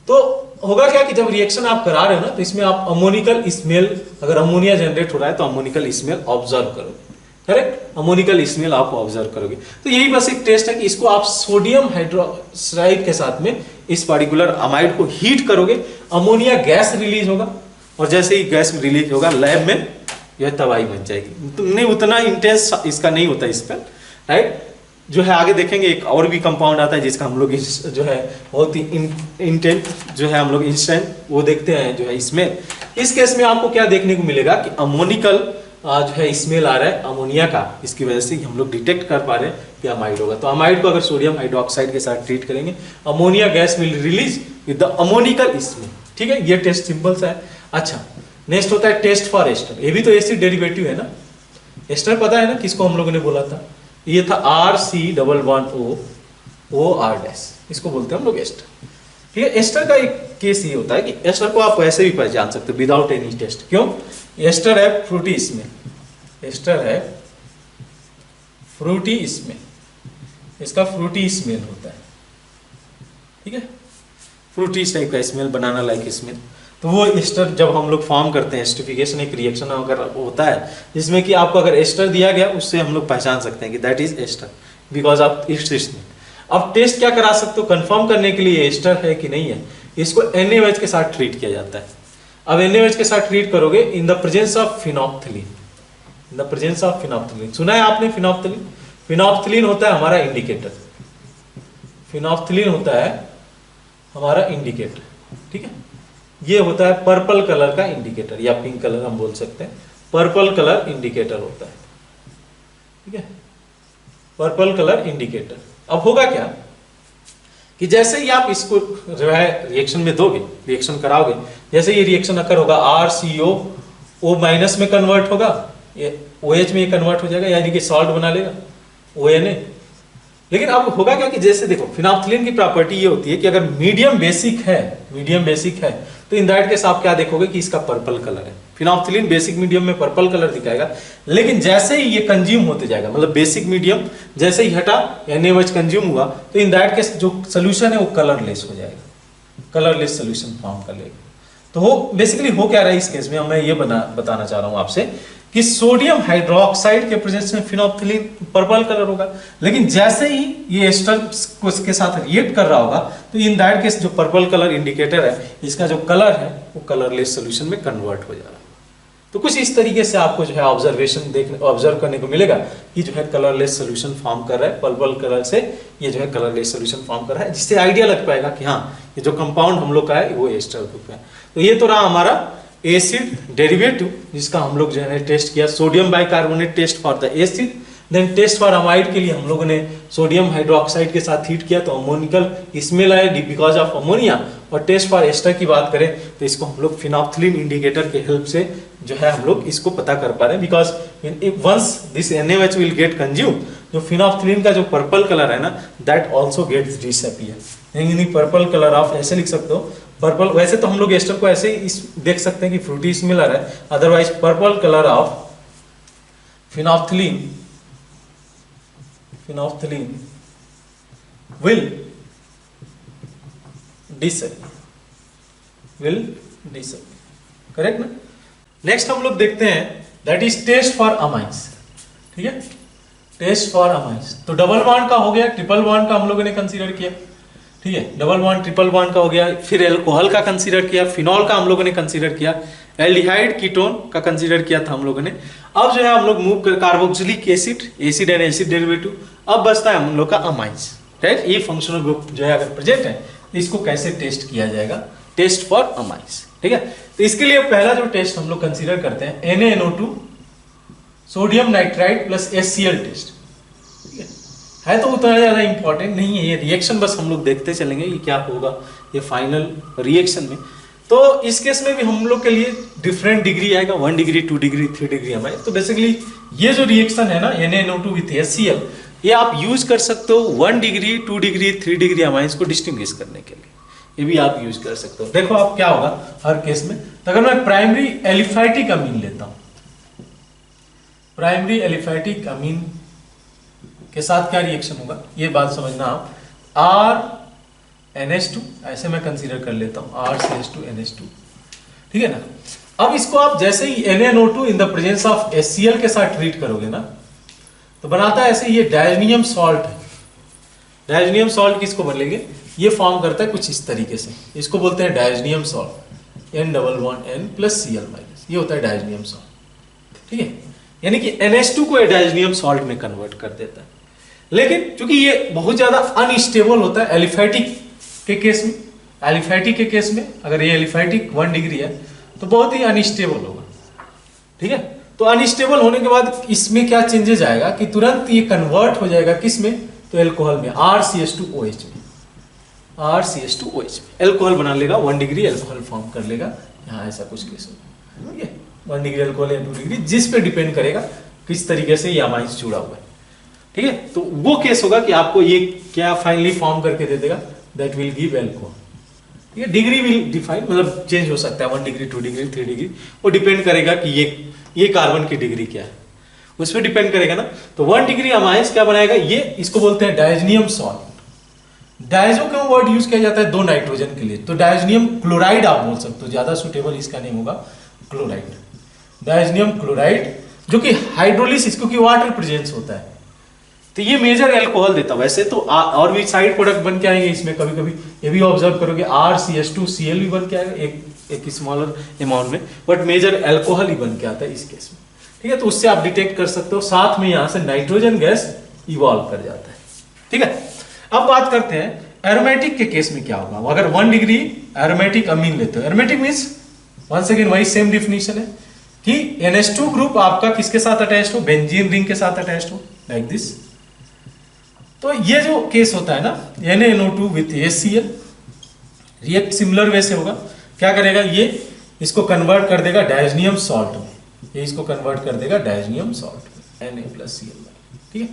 तो होगा क्या कि जब रिएक्शन आप करा रहे हो ना, तो इसमें आप अमोनिकल स्मेल, अगर अमोनिया जनरेट हो रहा है तो अमोनिकल स्मेल ऑब्जर्व करोगे, करेक्ट, अमोनिकल स्मेल आप ऑब्जर्व करोगे। तो यही बस एक टेस्ट है कि इसको आप सोडियम हाइड्रोक्साइड के साथ में इस पर्टिकुलर अमाइड को हीट करोगे, अमोनिया गैस रिलीज होगा, और जैसे ही गैस रिलीज होगा लैब में यह तबाही बन जाएगी। तो नहीं उतना इंटेंस इसका नहीं होता इस पर, राइट। जो है आगे देखेंगे एक और भी कंपाउंड आता है जिसका हम लोग जो है बहुत ही इंटेंट जो है हम लोग इंस्टेंट वो देखते हैं जो है इसमें। इस केस में आपको क्या देखने को मिलेगा कि अमोनिकल जो है स्मेल आ रहा है अमोनिया का, इसकी वजह से हम लोग डिटेक्ट कर पा रहे हैं कि अमाइड होगा। तो अमाइड को अगर सोडियम हाइड्रोक्साइड के साथ ट्रीट करेंगे, ammonia gas will release with the ammoniacal smell, ठीक है। ये टेस्ट सिंपल सा है। अच्छा, नेक्स्ट होता है टेस्ट फॉर एस्टर। ये भी तो एसिड डेरिवेटिव है ना, एस्टर पता है ना किसको हम लोगों ने बोला था, ये था RC11OOR', इसको बोलते हैं हम लोग एस्टर, ठीक है। एस्टर का एक केस ये होता है कि एस्टर को आप वैसे भी पहचान सकते हो विदाउट एनी टेस्ट। क्यों? एस्टर है फ्रूटी स्मेल, एस्टर है फ्रूटी स्मेल, इसका फ्रूटी स्मेल होता है, ठीक है, फ्रूटी टाइप का स्मेल, बनाना लाइक स्मेल। तो वो एस्टर जब हम लोग फॉर्म करते हैं, एस्टरिफिकेशन एक रिएक्शन अगर होता है जिसमें कि आपको अगर एस्टर दिया गया, उससे हम लोग पहचान सकते हैं कि that is ester because of its statement. अब टेस्ट क्या करा सकते हो कंफर्म करने के लिए एस्टर है कि नहीं है, इसको NaOH के साथ ट्रीट किया जाता है। अब NaOH के साथ ट्रीट करोगे in the presence of phenolphthalein, in the presence of phenolphthalein. सुना है आपने फिनोप्थिलीन? फिनोप्थिलीन होता है हमारा इंडिकेटर, फिनोप्थिलीन होता है हमारा इंडिकेटर, ठीक है। ये होता है पर्पल कलर का इंडिकेटर या पिंक कलर हम बोल सकते हैं, पर्पल कलर इंडिकेटर होता है, ठीक है, पर्पल कलर इंडिकेटर। अब होगा क्या कि जैसे ही आप इसको जो है रिएक्शन में दोगे, रिएक्शन कराओगे, जैसे ये रिएक्शन अकर होगा RCO O माइनस में कन्वर्ट होगा, ये OH में कन्वर्ट हो जाएगा, यानी कि सॉल्ट बना लेगा ONA। लेकिन अब होगा क्या कि जैसे देखो फिनोप्थिलीन की प्रॉपर्टी ये होती है कि अगर मीडियम बेसिक है, मीडियम बेसिक है तो इन दैट केस आप क्या देखोगे कि इसका पर्पल कलर है। फिनोप्थिलीन बेसिक मीडियम में पर्पल कलर दिखाएगा, लेकिन जैसे ही ये कंज्यूम होते जाएगा, मतलब बेसिक मीडियम जैसे ही हटा NaOH कंज्यूम हुआ तो इन दैट केस जो सोल्यूशन है वो कलरलेस हो जाएगा, कलरलेस सोल्यूशन फॉर्म कर लेगा। तो वो बेसिकली हो क्या रहा है इस केस में, मैं ये बताना चाह रहा हूं आपसे कि सोडियम हाइड्रोक्साइड के प्रेजेंस में फिनोप्थिलीन पर्पल कलर होगा, लेकिन जैसे ही ये एस्टर को इसके साथ रिएक्ट कर रहा होगा तो इन दैट केस जो पर्पल कलर इंडिकेटर है, इसका जो कलर है वो कलरलेस सोल्यूशन में कन्वर्ट हो जाएगा। तो कुछ इस तरीके से आपको जो है ऑब्जर्व करने को मिलेगा कि जो है कलरलेस सोल्यूशन फॉर्म कर रहा है, पर्पल कलर से ये जो है कलरलेस सोल्यूशन फॉर्म कर रहा है, जिससे आइडिया लग पाएगा कि हाँ ये जो कंपाउंड हम लोग का है वो एस्टर ग्रुप है। तो ये तो रहा हमारा एसिड डेरिवेटिव जिसका हम लोग जो है टेस्ट किया, sodium bicarbonate test for the acid, then test for amide के लिए हम लोगों ने सोडियम हाइड्रोक्साइड के साथ हीट किया तो अमोनिकल स्मेल आया बिकॉज ऑफ अमोनिया, और टेस्ट फॉर एस्टर की बात करें तो इसको हम लोग फिनोप्थिलीन इंडिकेटर के हेल्प से जो है हम लोग इसको पता कर पा रहे हैं, because once this NaOH will get consume, जो फिनोप्थिलीन का जो पर्पल कलर है ना दैट ऑल्सो गेट्स डिसअपियर, यानी पर्पल कलर ऑफ, ऐसे लिख सकते हो पर्पल। वैसे तो हम लोग एस्टर को ऐसे ही देख सकते हैं कि फ्रूटी स्मेलर है, otherwise purple colour of phenolphthalein will disappear, correct ना। नेक्स्ट हम लोग देखते हैं that is test for amines, ठीक है, टेस्ट फॉर अमाइंस। तो डबल बॉन्ड का हो गया, ट्रिपल बॉन्ड का हम लोगों ने कंसीडर किया, ठीक है, डबल बॉन्ड ट्रिपल बॉन्ड का हो गया, फिर एल्कोहल का कंसीडर किया, फिनॉल का हम लोगों ने कंसीडर किया, एल्डिहाइड कीटोन का कंसीडर किया था हम लोगों ने। अब जो है हम लोग मूव कर carboxylic acid, acid and acid derivative, अब बचता है हम लोग का अमाइंस, राइट। ये फंक्शनल ग्रुप जो है अगर प्रेजेंट है तो इसको कैसे टेस्ट किया जाएगा, टेस्ट फॉर अमाइंस, ठीक है। तो इसके लिए पहला जो टेस्ट हम लोग कंसीडर करते हैं NaNO2 sodium nitride plus HCl test, ठीक है तो उतना ज्यादा इंपॉर्टेंट नहीं है, ये रिएक्शन बस हम लोग देखते चलेंगे ये क्या होगा ये फाइनल रिएक्शन में। तो इस केस में भी हम लोग के लिए डिफरेंट डिग्री आएगा, 1 डिग्री 2 डिग्री 3 डिग्री हमारे। तो बेसिकली ये जो रिएक्शन है ना NaNO2 विथ HCl, ये आप यूज कर सकते हो 1 डिग्री 2 डिग्री 3 डिग्री अमाइंस को डिस्टिंग्विश करने के लिए, ये भी आप यूज कर सकते हो। देखो आप क्या होगा हर केस में, तो अगर मैं प्राइमरी एलिफैटिक अमीन लेता हूं, प्राइमरी एलिफैटिक अमीन के साथ क्या रिएक्शन होगा ये बात समझना आप, RNH2 ऐसे मैं कंसीडर कर लेता हूं RCH2NH2, ठीक है ना। अब इसको आप जैसे ही NaNO2 in the presence of HCl के साथ ट्रीट करोगे ना तो बनाता है ऐसे, ये डायजोनियम सॉल्ट है, डायजोनियम सॉल्ट किसको बनेंगे, ये फॉर्म करता है कुछ इस तरीके से, इसको बोलते हैं डायजोनियम सॉल्ट, N+1N + Cl-, ये होता है डायजोनियम सॉल्ट, ठीक है, यानी कि NH2 को डायजोनियम सॉल्ट में कन्वर्ट कर देता है। लेकिन चूंकि ये बहुत ज्यादा अनस्टेबल होता है एलिफैटिक के केस में, एलिफैटिक के केस में अगर ये एलिफैटिक 1 डिग्री है तो बहुत ही अनस्टेबल होगा, ठीक है। तो अनस्टेबल होने के बाद इसमें क्या चेंजेस आएगा कि तुरंत ये कन्वर्ट हो जाएगा किस में, तो एल्कोहल में, RCH2OH में, RCH2OH में एल्कोहल बना लेगा, 1 डिग्री एल्कोहल फॉर्म कर लेगा, यहाँ ऐसा कुछ केस होगा, ठीक है, 1 डिग्री एल्कोहल या 2 डिग्री, जिस पे डिपेंड करेगा किस तरीके से ये अमाइंस जुड़ा हुआ है, ठीक है। तो वो केस होगा कि आपको ये क्या फाइनली फॉर्म करके दे देगा, दैट विल गिव एल्कोहल, ठीक है। डिग्री विल डिफाइन, मतलब चेंज हो सकता है 1 डिग्री 2 डिग्री 3 डिग्री, वो डिपेंड करेगा कि ये कार्बन की डिग्री क्या है, उस पर डिपेंड करेगा ना। तो 1 डिग्री अमाइंस क्या बनाएगा, ये इसको बोलते हैं डायजोनियम सॉल्ट, डायजो क्यों वर्ड यूज किया जाता है? 2 नाइट्रोजन के लिए, तो डायजोनियम क्लोराइड आप बोल सकते हो, ज्यादा सुटेबल इसका नेम होगा क्लोराइड, डायजोनियम क्लोराइड, जो कि हाइड्रोलिसिस क्योंकि वाटर प्रेजेंस होता है, तो ये मेजर एल्कोहल देता है। वैसे तो और भी साइड प्रोडक्ट बन के आएंगे इसमें, कभी कभी ये भी ऑब्जर्व करोगे RCH2Cl भी बन के आएगा एक स्मॉलर अमाउंट में, बट मेजर एल्कोहल ही बन के आता है इस केस में, ठीक है। तो उससे आप डिटेक्ट कर सकते हो, साथ में यहां से नाइट्रोजन गैस इवॉल्व कर जाता है, ठीक है। अब बात करते हैं एरोमेटिक के केस में क्या होगा। अगर 1 डिग्री एरोमेटिक अमीन लेते हो, एरोमेटिक मीन्स वंस अगेन वही सेम डिफिनेशन है कि NH2 ग्रुप आपका किसके साथ अटैच्ड हो, बेंजीन रिंग के साथ अटैच्ड हो, लाइक दिस। तो ये जो केस होता है ना, NaNO2 with HCl react similar way से होगा। क्या करेगा ये, इसको कन्वर्ट कर देगा डायजोनियम सॉल्ट में, ये इसको कन्वर्ट कर देगा डायजोनियम सॉल्ट में Na+Cl, ठीक है।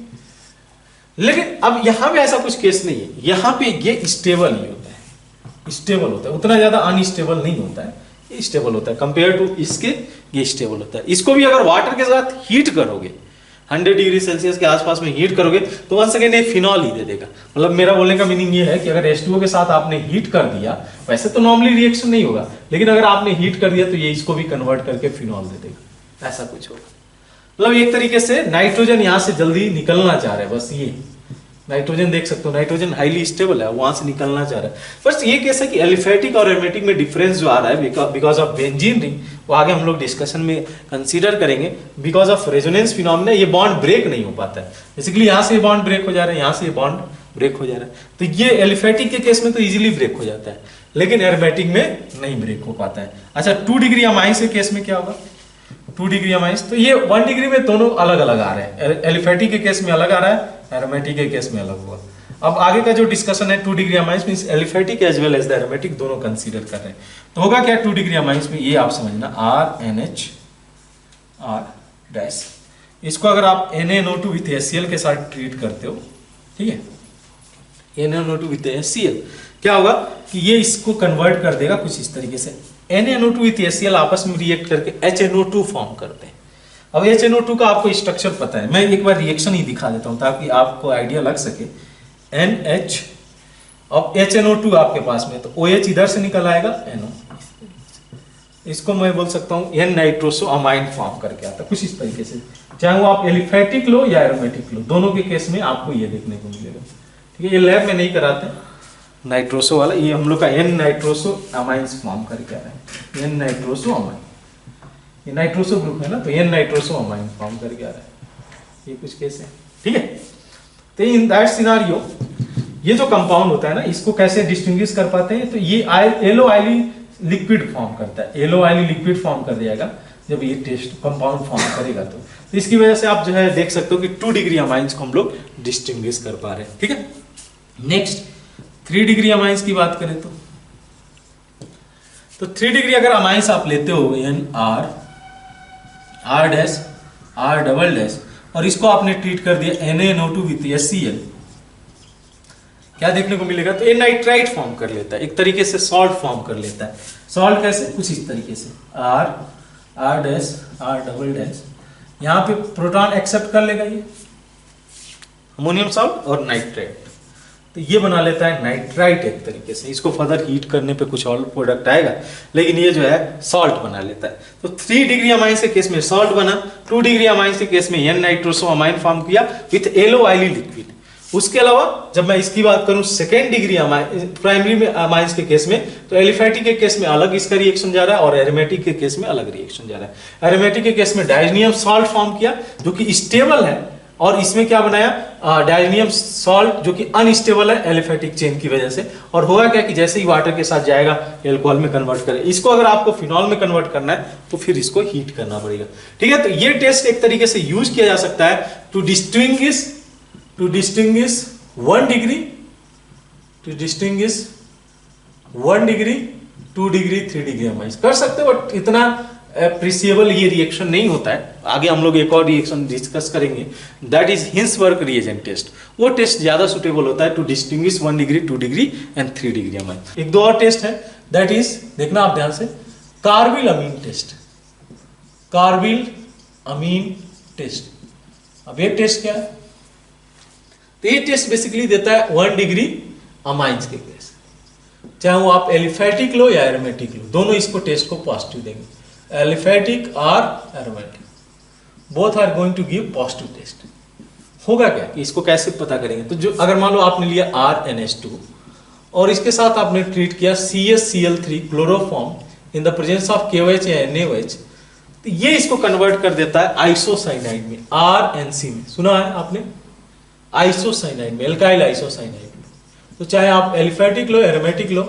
लेकिन अब यहां पे ऐसा कुछ केस नहीं है, यहां पे ये स्टेबल ही होता है, स्टेबल होता है, उतना ज्यादा अनस्टेबल नहीं होता है, ये स्टेबल होता है कंपेयर टू इसके, ये स्टेबल होता है। इसको भी अगर वाटर के साथ हीट करोगे, 100 डिग्री सेल्सियस के आसपास में हीट करोगे, तो वंस अगेन ये फिनॉल ही दे देगा। मतलब मेरा बोलने का मीनिंग ये है कि अगर H2O के साथ आपने हीट कर दिया, वैसे तो नॉर्मली रिएक्शन नहीं होगा, लेकिन अगर आपने हीट कर दिया तो ये इसको भी कन्वर्ट करके फिनॉल दे देगा, ऐसा कुछ होगा। मतलब एक तरीके से नाइट्रोजन यहां से जल्दी निकलना चाह रहा है, बस ये नाइट्रोजन देख सकते हो, नाइट्रोजन हाईली स्टेबल है, वहां से निकलना चाह रहा है। बस ये केस है कि एलिफेटिक और एरोमेटिक में डिफरेंस जो आ रहा है बिकॉज ऑफ बेंजीन रिंग, वो आगे हम लोग डिस्कशन में कंसीडर करेंगे। बिकॉज ऑफ रेजोनेंस फिनोमेना ये बॉन्ड ब्रेक नहीं हो पाता है, बेसिकली यहाँ से बॉन्ड ब्रेक हो जा रहा है, यहाँ से बॉन्ड ब्रेक हो जा रहा है। तो ये एलिफेटिक के केस में तो इजीली ब्रेक हो जाता है, लेकिन एरोमेटिक में नहीं ब्रेक हो पाता है। अच्छा, 2 डिग्री अमाइंस के केस में क्या होगा? 2 डिग्री अमाइंस, तो ये 1 डिग्री में दोनों अलग अलग आ रहे हैं, एलिफेटिक के केस में अलग आ रहा है, एरोमेटिक के केस में अलग हुआ। अब आगे का जो डिस्कशन है 2 degree amines means aliphatic as well as the aromatic दोनों कंसीडर कर रहे हैं। तो होगा क्या 2 डिग्री अमाइंस में, ये आप समझना RNH R', इसको अगर आप NaNO2 विथ HCl के साथ ट्रीट करते हो, ठीक है, NaNO2 विथ HCl, क्या होगा कि ये इसको कन्वर्ट कर देगा कुछ इस तरीके से। NaNO2 विथ HCl आपस में रिएक्ट करके HNO2 फॉर्म करते हैं। अब HNO2 का आपको स्ट्रक्चर पता है, मैं एक बार रिएक्शन ही दिखा देता हूं ताकि आपको आइडिया लग सके। NH अब HNO2 आपके पास में, तो OH इधर से निकल आएगा, NO, इसको मैं बोल सकता हूं N नाइट्रोसो अमाइन फॉर्म करके आता है कुछ इस तरीके से। चाहे वो आप एलिफेटिक लो या एरोमेटिक लो, दोनों के केस में आपको ये देखने को मिलेगा, ठीक है। ये लैब में नहीं कराते नाइट्रोसो वाला, ये हम लोग का N नाइट्रोसो अमाइंस फॉर्म करके आ रहा है, N नाइट्रोसो अमाइन, ये नाइट्रोसो ग्रुप है ना, तो N नाइट्रोसो अमाइन फॉर्म करके आ रहा है, ये कुछ केस है, ठीक है। तो इन दैट सिनारियो ये जो कंपाउंड होता है ना, इसको कैसे डिस्टिंग्विश कर पाते हैं? तो ये येलो ऑयली लिक्विड फॉर्म करता है, येलो ऑयली लिक्विड फॉर्म कर देगा जब ये टेस्ट कंपाउंड फॉर्म करेगा। तो इसकी वजह से आप जो है देख सकते हो कि 2 डिग्री अमाइंस को हम लोग डिस्टिंग्विश कर पा रहे हैं, ठीक है। नेक्स्ट 3 डिग्री अमाइंस की बात करें तो 3 डिग्री अगर अमाइंस आप लेते हो NR R', और इसको आपने ट्रीट कर दिया NaNO2 विथ HCl, क्या देखने को मिलेगा? तो ये नाइट्राइट फॉर्म कर लेता है, एक तरीके से सॉल्ट फॉर्म कर लेता है। सॉल्ट कैसे? कुछ इस तरीके से R', यहाँ पे प्रोटॉन एक्सेप्ट कर लेगा ये अमोनियम सॉल्ट और नाइट्राइट, तो ये बना लेता है नाइट्राइट एक तरीके से। इसको फर्दर हीट करने पे कुछ और प्रोडक्ट आएगा, लेकिन ये जो है सॉल्ट बना लेता है। तो 3 डिग्री अमाइंस के केस में सॉल्ट बना, 2 डिग्री अमाइंस के केस में N नाइट्रोसो अमाइन फॉर्म किया विथ येलो ऑयली लिक्विड। उसके अलावा जब मैं इसकी बात करूं सेकेंड डिग्री प्राइमरी में अमाइंस के केस में, तो एलिफेटिक के केस में अलग इसका रिएक्शन जा रहा है और एरोमेटिक के केस में अलग रिएक्शन जा रहा है। एरोमेटिक के केस में डायजोनियम सॉल्ट फॉर्म किया जो कि स्टेबल है, और इसमें क्या बनाया? डायजोनियम सॉल्ट जो कि अनस्टेबल है एलिफेटिक चेन की वजह से। और होगा क्या कि जैसे ही वाटर के साथ जाएगा एल्कोहल में कन्वर्ट करे। इसको अगर आपको फिनॉल में कन्वर्ट करना है तो फिर इसको हीट करना पड़ेगा, ठीक है। तो ये टेस्ट एक तरीके से यूज किया जा सकता है to distinguish 1 degree, to distinguish 1 degree, 2 degree, 3 degree amines कर सकते हो, बट इतना अप्रिशिएबल ये रिएक्शन नहीं होता है। आगे हम लोग एक और रिएक्शन डिस्कस करेंगे, that is Hinsberg reagent test. वो टेस्ट ज्यादा सुटेबल होता है to distinguish 1 degree, 2 degree and 3 degree amines. एक दो और टेस्ट है, दैट इज, देखना आप ध्यान से, कार्बिल अमीन टेस्ट। कार्बिल अमीन टेस्ट। अब ये टेस्ट क्या है? तो ये टेस्ट बेसिकली देता है 1 डिग्री अमाइंस के केस, चाहे वो आप एलिफेटिक लो या एरोमेटिक लो, दोनों इसको टेस्ट को पॉजिटिव देंगे। एलिफेटिक और aromatic both are going to give positive test. होगा क्या कि इसको कैसे पता करेंगे, तो जो अगर मान लो आपने लिया RNH2 और इसके साथ आपने ट्रीट किया CaCl3 chloroform in the presence of KOH या NaOH, तो ये इसको कन्वर्ट कर देता है आइसोसाइनाइड में, RNC में। सुना है आपने, आइसोसाइनाइड में, एल्काइल आइसोसाइनाइड में। तो चाहे आप एलिफेटिक लो एरोमेटिक लो,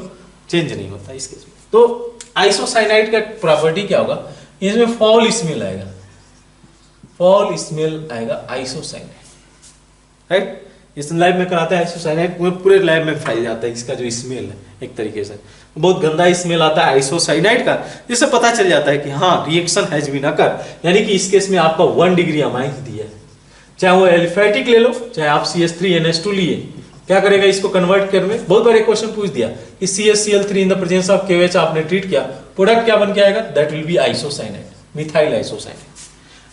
चेंज नहीं होता इसके। तो आइसोसाइनाइड का प्रॉपर्टी क्या होगा, इसमें फॉल स्मेल आएगा, फॉल स्मेल आएगा आइसोसाइनाइड, राइट। इस लैब में कराते हैं आइसोसाइनाइड, पूरे लैब में फैल जाता है इसका जो स्मेल है, एक तरीके से बहुत गंदा स्मेल आता है आइसोसाइनाइड का, जिससे पता चल जाता है कि हाँ रिएक्शन हैज बीन अकर, यानी कि इस केस में आपका 1 डिग्री अमाइंस दिया है। चाहे वो एलिफेटिक ले लो, चाहे आप CH3NH2 लिए, क्या करेगा इसको कन्वर्ट करने में। बहुत बार एक क्वेश्चन पूछ दिया कि CaCl3 in the presence of KOH आपने ट्रीट किया, प्रोडक्ट क्या बन के आएगा, that will be isocyanide, methyl isocyanide.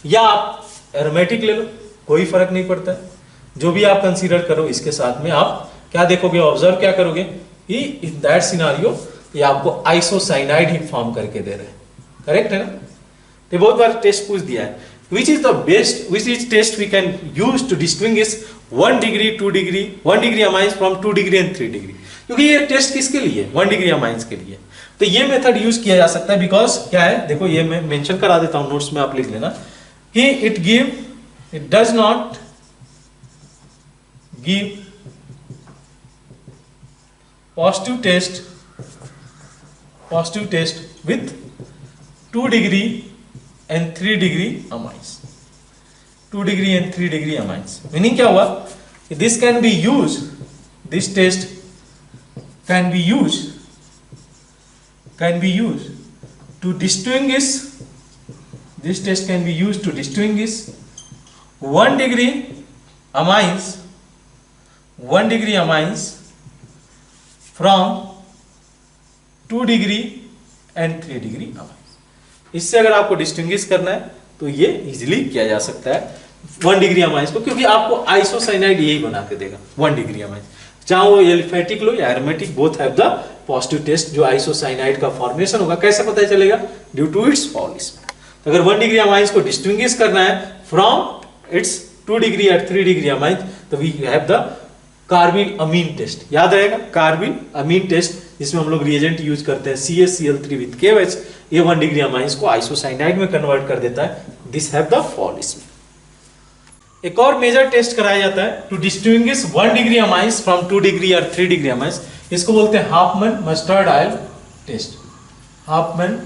या आप एरोमेटिक ले लो, कोई फर्क नहीं पड़ता है, जो भी आप कंसीडर करो इसके साथ में आप क्या देखोगे, ऑब्जर्व क्या करोगे कि इन दैट सिनारियो ये आपको आइसोसाइनाइड ही फॉर्म करके दे रहे हैं, करेक्ट है ना। तो बहुत बार टेस्ट पूछ दिया है, which is the best, which is test we can use to distinguish 1 degree 2 degree 1 degree amines from 2 degree and 3 degree, क्योंकि ये टेस्ट किसके लिए, 1 डिग्री अमाइंस के लिए। तो ये मेथड यूज किया जा सकता है, बिकॉज क्या है, देखो ये मैं मेंशन करा देता हूं नोट्स में, आप लिख लेना कि it does not give positive test with 2 degree and 3 degree amines, 2 degree and 3 degree amines। Meaning क्या हुआ, this can be used, this test can be used to distinguish, this test can be used to distinguish 1 degree amines, 1 degree amines from 2 degree and 3 degree amines। इससे अगर आपको distinguish करना है तो ये easily किया जा सकता है 1 डिग्री अमाइंस को, क्योंकि आपको आइसोसाइनाइड यही बना के देगा 1 डिग्री अमाइंस। चाहे वो एलिफेटिक लो या aromatic, both have the positive test. जो आइसोसाइनाइड का फॉर्मेशन होगा कैसे पता चलेगा, due to its foul smell. तो अगर 1 डिग्री अमाइंस को डिस्टिंग्विश करना है फ्रॉम इट्स 2 डिग्री और 3 डिग्री अमाइंस, तो we have the carbylamine test. याद रहेगा कार्बिल अमीन टेस्ट, जिसमें हम लोग रिएजेंट यूज करते हैं CaCl3 विद KOH, ये 1 डिग्री अमाइंस को आइसोसाइनाइड में कन्वर्ट कर देता है। This have the foul smell. एक और मेजर टेस्ट कराया जाता है to distinguish 1 degree amines from 2 degree और 3 डिग्री अमाइंस, इसको बोलते हैं Hofmann mustard oil test. Hofmann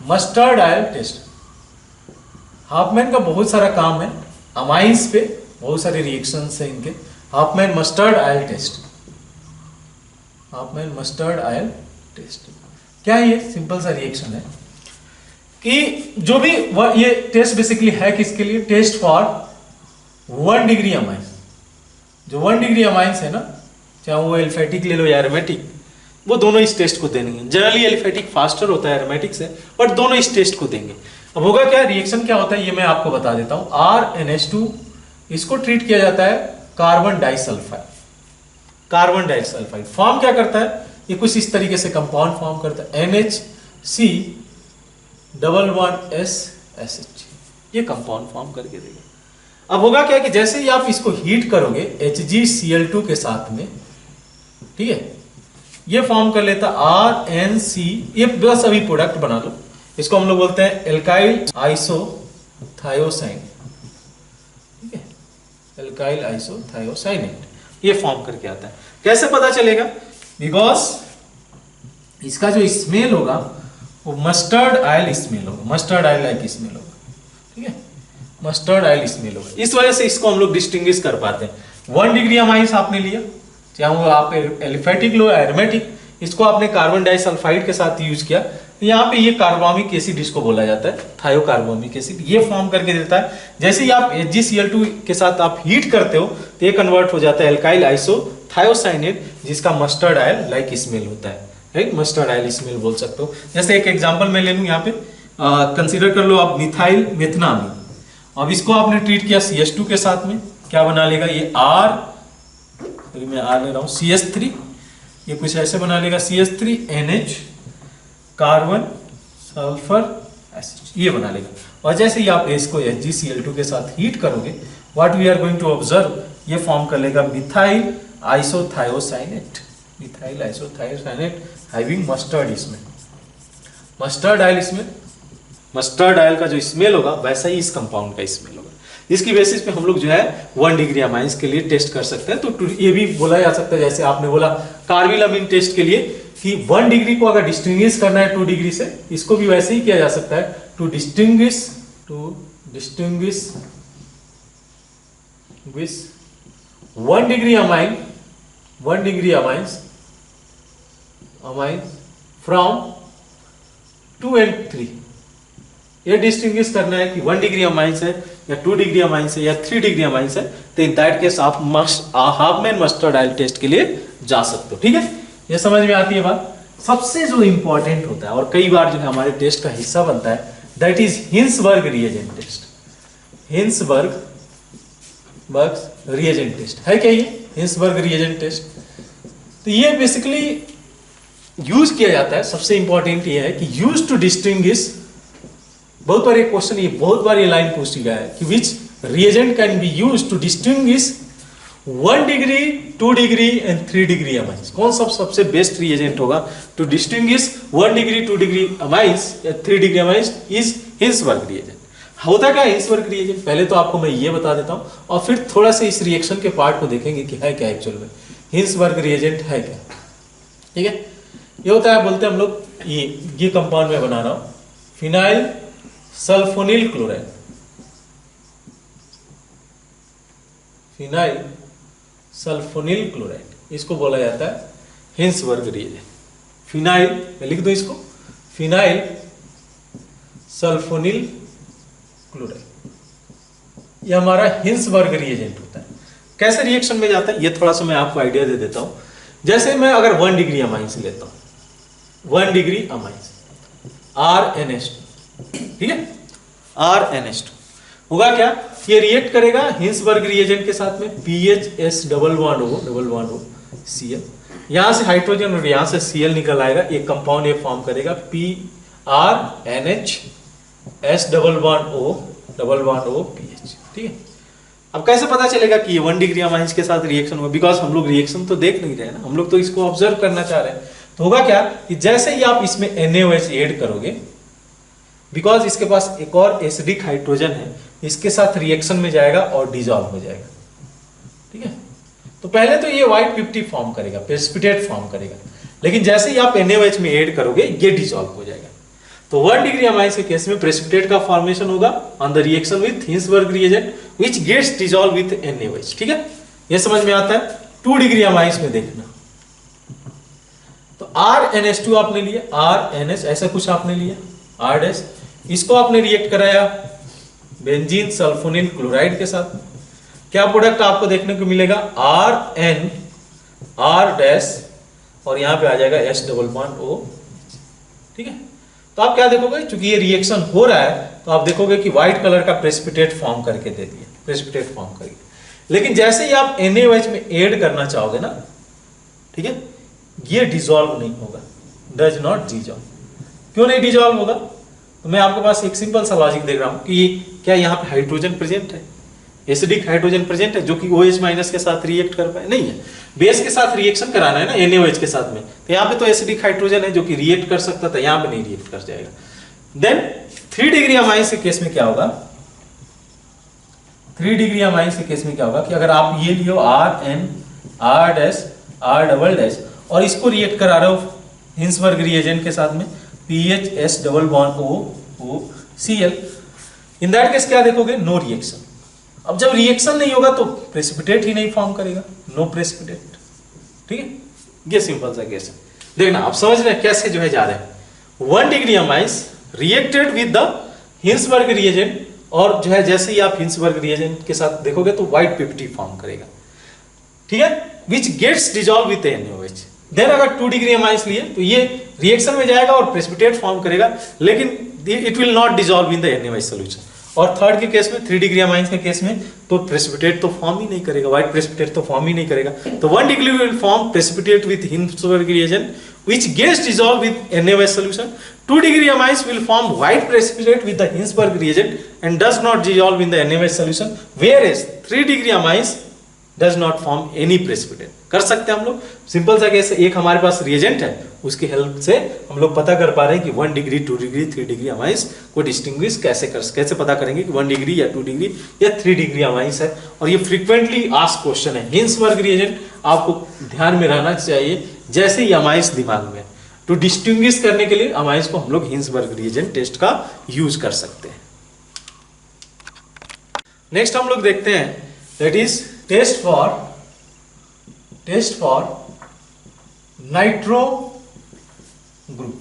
mustard oil test, Hofmann का बहुत सारा काम है अमाइंस पे, बहुत सारे रिएक्शंस हैं इनके। Hofmann mustard oil test, Hofmann mustard oil test क्या है, ये सिंपल सा रिएक्शन है कि जो भी ये टेस्ट बेसिकली है किसके लिए, टेस्ट फॉर 1 डिग्री अमाइंस। जो 1 डिग्री अमाइंस है ना, चाहे वो एलिफेटिक ले लो या एरोमेटिक, वो दोनों इस टेस्ट को देंगे। जनरली एलिफेटिक फास्टर होता है एरोमेटिक से, बट दोनों इस टेस्ट को देंगे। अब होगा क्या, रिएक्शन क्या होता है ये मैं आपको बता देता हूं। RNH2 इसको ट्रीट किया जाता है carbon disulphide, carbon disulphide form क्या करता है, ये कुछ इस तरीके से कंपाउंड फॉर्म करता है NH+1SH, ये कंपाउंड फॉर्म करके देगा। अब होगा क्या कि जैसे ही आप इसको हीट करोगे HgCl2 के साथ में, ठीक है, ये फॉर्म कर लेता RNC, ये बस अभी प्रोडक्ट बना लो, इसको हम लोग बोलते हैं एल्काइल आइसोथायोसाइन, ठीक है, एल्काइल आइसोथायोसाइनेट, ये फॉर्म करके आता है। कैसे पता चलेगा, बिकॉज इसका जो स्मेल होगा वो मस्टर्ड ऑयल स्मेल होगा, मस्टर्ड ऑयल लाइक स्मेल होगा, ठीक है, मस्टर्ड ऑयल स्मेल होगा। इस वजह से इसको हम लोग डिस्टिंग्विश कर पाते हैं। 1 डिग्री अमाइंस आपने लिया, चाहे वो आप एलिफेटिक लो या एरोमेटिक, इसको आपने कार्बन डाइसल्फाइड के साथ यूज किया, तो यहाँ पे ये कार्बोमिक एसिड इसको बोला जाता है, थायोकार्बोमिक एसिड, ये फॉर्म करके देता है। जैसे ही आप HgCl2 के साथ आप हीट करते हो तो ये कन्वर्ट हो जाता है एल्काइल आइसोथायोसाइनेट, जिसका मस्टर्ड ऑयल लाइक स्मेल होता है, राइट, मस्टर्ड ऑयल स्मेल बोल सकते हो। जैसे एक एग्जांपल मैं ले लूं यहाँ पे, कंसीडर कर लो आप मिथाइल मेथनामीन। अब इसको आपने ट्रीट किया CH2 के साथ में, क्या बना लेगा ये R तो मैं R ले रहा हूँ CH3, ये कुछ ऐसे बना लेगा CH3 NH carbon sulphur acid, ये बना लेगा। और जैसे ही आप इसको HgCl2 के साथ हीट करोगे, what we are going to observe, ये फॉर्म कर लेगा methyl isothiocyanate, methyl isothiocyanate having mustard, इसमें मस्टर्ड ऑयल, इसमें मस्टर्ड ऑयल का जो स्मेल होगा वैसा ही इस कंपाउंड का स्मेल होगा। इसकी बेसिस पे हम लोग जो है 1 डिग्री अमाइंस के लिए टेस्ट कर सकते हैं। तो ये भी बोला जा सकता है, जैसे आपने बोला कार्बिलामिन टेस्ट के लिए कि 1 डिग्री को अगर डिस्टिंग्विश करना है 2 डिग्री से, इसको भी वैसे ही किया जा सकता है, to distinguish with 1 degree amine, 1 degree amines from 2 and 3। ये डिस्टिंग्विश करना है कि 1 डिग्री अमाइंस है या 2 डिग्री अमाइंस है या 3 डिग्री अमाइंस है, तो इन दैट केस आप हाफमैन मस्टर्ड ऑयल टेस्ट के लिए जा सकते हो। ठीक है, ये समझ में आती है बात। सबसे जो इंपॉर्टेंट होता है और कई बार जो है हमारे टेस्ट का हिस्सा बनता है, that is Hinsberg reagent test. Hinsberg reagent test है क्या, ये हिंसबर्ग रिएजेंट टेस्ट। तो ये बेसिकली यूज किया जाता है, सबसे इंपॉर्टेंट ये है कि यूज टू डिस्टिंग्विश, बहुत बार एक क्वेश्चन, ये बहुत बार ये लाइन पूछी गया है कि which reagent can be use to distinguish 1 degree 2 degree and 3 degree amines. कौन सा सबसे बेस्ट रिएजेंट होगा to distinguish 1 degree 2 degree amines या 3 degree amines, is Hinsberg reagent. होता क्या हिंसबर्ग रिएजेंट, पहले तो आपको मैं ये बता देता हूँ और फिर थोड़ा सा इस रिएक्शन के पार्ट को देखेंगे कि है क्या एक्चुअल में हिंसबर्ग रिएजेंट है क्या। ठीक है, ये होता है, बोलते हैं हम लोग, ये कंपाउंड में बना रहा हूं, phenyl sulphonyl chloride, phenyl sulphonyl chloride, इसको बोला जाता है हिंसबर्ग रिएजेंट। फिनाइल, मैं लिख दूं इसको, फिनाइल सल्फोनिल क्लोराइड, ये हमारा हिंसबर्ग रिएजेंट होता है। कैसे रिएक्शन में जाता है ये थोड़ा सा मैं आपको आइडिया दे देता हूं। जैसे मैं अगर 1 डिग्री अमाइंस लेता हूं, 1 डिग्री अमाइंस RNH2, ठीक है, RNH2 होगा क्या, ये रिएक्ट करेगा हिंसबर्ग रिएजेंट के साथ में, PHS double bond O Cl, यहां से हाइड्रोजन और यहां से Cl निकल आएगा, एक कंपाउंड ये फॉर्म करेगा PRNH S double bond O PH। ठीक है, अब कैसे पता चलेगा कि ये 1 डिग्री अमाइंस के साथ रिएक्शन हुआ, बिकॉज हम लोग रिएक्शन तो देख नहीं रहे ना, हम लोग तो इसको ऑब्जर्व करना चाह रहे हैं। तो होगा क्या कि जैसे ही आप इसमें NaOH ऐड करोगे, बिकॉज इसके पास एक और एसिडिक हाइड्रोजन है, इसके साथ रिएक्शन में जाएगा और डिजॉल्व हो जाएगा। ठीक है, तो पहले तो ये व्हाइट 50 फॉर्म करेगा, प्रेसिपिटेट फॉर्म करेगा, लेकिन जैसे ही आप NaOH में ऐड करोगे ये डिजॉल्व हो जाएगा। तो 1 डिग्री अमाइंस के केस में प्रेसिपिटेट का फॉर्मेशन होगा on the reaction with Hinsberg reagent which gets dissolve with NaOH। ठीक है, ये समझ में आता है। 2 डिग्री अमाइंस में देखना, तो RNH2 आपने लिया, RNH ऐसा कुछ आपने लिया, R-, इसको आपने रिएक्ट कराया बेंजीन सल्फोनिल क्लोराइड के साथ, क्या प्रोडक्ट आपको देखने को मिलेगा, RN R- और यहां पे आ जाएगा S डबल बॉन्ड O। ठीक है, तो आप क्या देखोगे, चूंकि ये रिएक्शन हो रहा है तो आप देखोगे कि व्हाइट कलर का प्रेसिपिटेट फॉर्म करके दे दिया, प्रेसिपिटेट फॉर्म करके। लेकिन जैसे ही आप NaOH में ऐड करना चाहोगे ना, ठीक है, ये डिसॉल्व नहीं होगा, डज नॉट डिसॉल्व। क्यों नहीं डिसॉल्व होगा, तो मैं आपके पास एक सिंपल सा लॉजिक देख रहा हूं कि क्या यहाँ पे हाइड्रोजन प्रेजेंट है, एसिडिक हाइड्रोजन प्रेजेंट है जो कि OH माइनस के साथ रिएक्ट कर पाए, नहीं है। बेस के साथ रिएक्शन कराना है ना NaOH के साथ में, तो यहाँ पे तो एसिडिक हाइड्रोजन है जो कि रिएक्ट कर सकता था, यहाँ पे नहीं रिएक्ट कर जाएगा। देन 3 डिग्री अमाइंस के केस में क्या होगा, 3 डिग्री अमाइंस के केस में क्या होगा कि अगर आप ये लियो RN R- R" और इसको रिएक्ट करा रहे हो हिंसबर्ग रिएजेंट के साथ में PHS double bond O Cl, in that case क्या देखोगे, नो रिएक्शन। अब जब रिएक्शन नहीं होगा तो प्रेसिपिटेट ही नहीं फॉर्म करेगा, नो प्रेसिपिटेट। ठीक है, ये सिंपल सा केस है। देखना आप समझ रहे हैं कैसे जो है जा रहे हैं। 1 degree amines reacted with the Hinsberg reagent, और जो है जैसे ही आप हिंसबर्ग रिएजेंट के साथ देखोगे तो व्हाइट 50 फॉर्म करेगा। ठीक है, which gets dissolve with NaOH। Then अगर 2 डिग्री अमाइंस लिए तो ये रिएक्शन में जाएगा और प्रेसिपिटेट फॉर्म करेगा, लेकिन it will not dissolve in the NaOH solution. और थर्ड के केस में 3 डिग्री अमाइंस के केस में तो प्रेसिपिटेट तो फॉर्म ही नहीं करेगा, व्हाइट प्रेसिपिटेट तो फॉर्म ही नहीं करेगा। तो 1 degree will form precipitate with Hinsberg reagent which gets dissolved with NaOH solution. 2 degree amines will form white precipitate with the Hinsberg reagent and does not dissolve in the NaOH solution, whereas 3 degree amines does not form any precipitate. कर सकते हैं हम लोग simple सा case, एक हमारे पास reagent है उसकी हेल्प से हम लोग पता कर पा रहे हैं कि 1 डिग्री 2 डिग्री 3 डिग्री अमाइंस को डिस्टिंग्विश कैसे पता करेंगे कि 1 डिग्री या 2 डिग्री या 3 डिग्री अमाइंस है। और ये फ्रीक्वेंटली आस्क्ड क्वेश्चन है। हिंसबर्ग रिएजेंट आपको ध्यान में रहना चाहिए जैसे ही अमाइंस दिमाग में, टू डिस्टिंग्विश करने के लिए अमाइंस को हम लोग हिंसबर्ग रिएजेंट टेस्ट का यूज कर सकते हैं। नेक्स्ट हम लोग देखते हैं that is test for nitro group.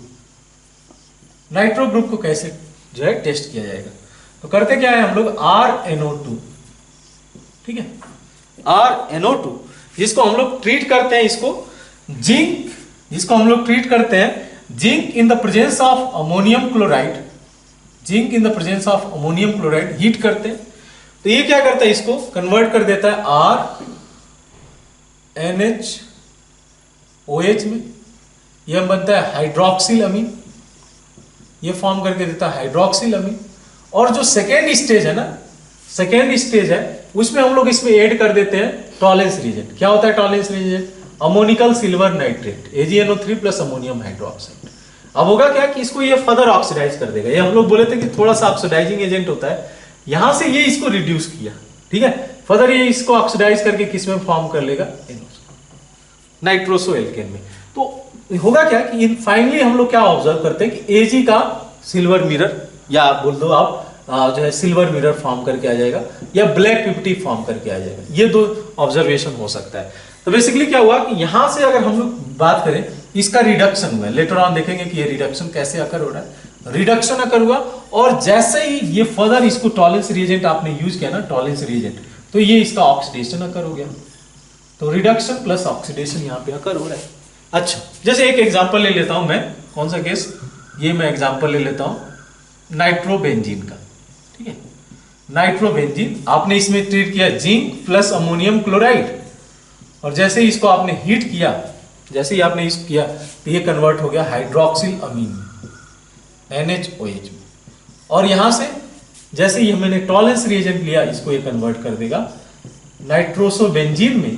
Nitro group को कैसे जो है टेस्ट किया जाएगा, तो करते क्या है हम लोग RNO2, ठीक है, RNO2 जिसको हम लोग ट्रीट करते हैं, इसको जिंक, जिसको हम लोग ट्रीट करते हैं zinc in the presence of ammonium chloride, zinc in the presence of ammonium chloride heat करते हैं। तो ये क्या करता है, इसको कन्वर्ट कर देता है RNHOH में, यह बनता है हाइड्रोक्सिल अमीन, ये फॉर्म करके देता है हाइड्रोक्सिल अमीन। और जो सेकेंड स्टेज है ना, सेकेंड स्टेज है उसमें हम लोग इसमें ऐड कर देते हैं टॉलेंस रिएजेंट। क्या होता है Tollens reagent? Ammoniacal silver nitrate AgNO3 plus ammonium hydroxide. अब होगा क्या कि इसको ये फर्दर ऑक्सीडाइज कर देगा। ये हम लोग बोले थे कि थोड़ा सा ऑक्सीडाइजिंग एजेंट होता है, यहां से ये इसको रिड्यूस किया, ठीक है, फर्दर ये इसको ऑक्सीडाइज करके किस में फॉर्म कर लेगा, नाइट्रोसो एल्केन में। तो होगा क्या कि फाइनली हम लोग क्या ऑब्जर्व करते हैं कि Ag का सिल्वर मिरर या बोल दो आप जो है सिल्वर मिरर फॉर्म करके आ जाएगा या ब्लैक पिप्टी फॉर्म करके आ जाएगा। ये दो ऑब्जर्वेशन हो सकता है। तो बेसिकली क्या हुआ कि यहां से अगर हम लोग बात करें, इसका रिडक्शन हुआ, लेटर ऑन देखेंगे कि ये रिडक्शन कैसे अकर हो रहा है। रिडक्शन अकर हुआ और जैसे ही ये फर्दर इसको टॉलेंस रिएजेंट आपने यूज किया ना, टॉलेंस रिएजेंट, तो ये इसका ऑक्सीडेशन अकर हो गया। तो रिडक्शन प्लस ऑक्सीडेशन यहाँ पे अकर हो रहा है। अच्छा, जैसे एक एग्जांपल ले लेता हूं मैं, कौन सा केस, ये मैं एग्जांपल ले लेता हूं नाइट्रोबेंजीन का, ठीक है। नाइट्रोबेंजीन आपने इसमें ट्रीट किया जिंक प्लस अमोनियम क्लोराइड, और जैसे ही इसको आपने हीट किया, जैसे ही आपने इसको किया तो ये कन्वर्ट हो गया हाइड्रोक्सिल अमीन NaOH में। और यहां से जैसे ही मैंने टॉलेंस रिएजेंट लिया, इसको ये कन्वर्ट कर देगा नाइट्रोसोबेंजीन में,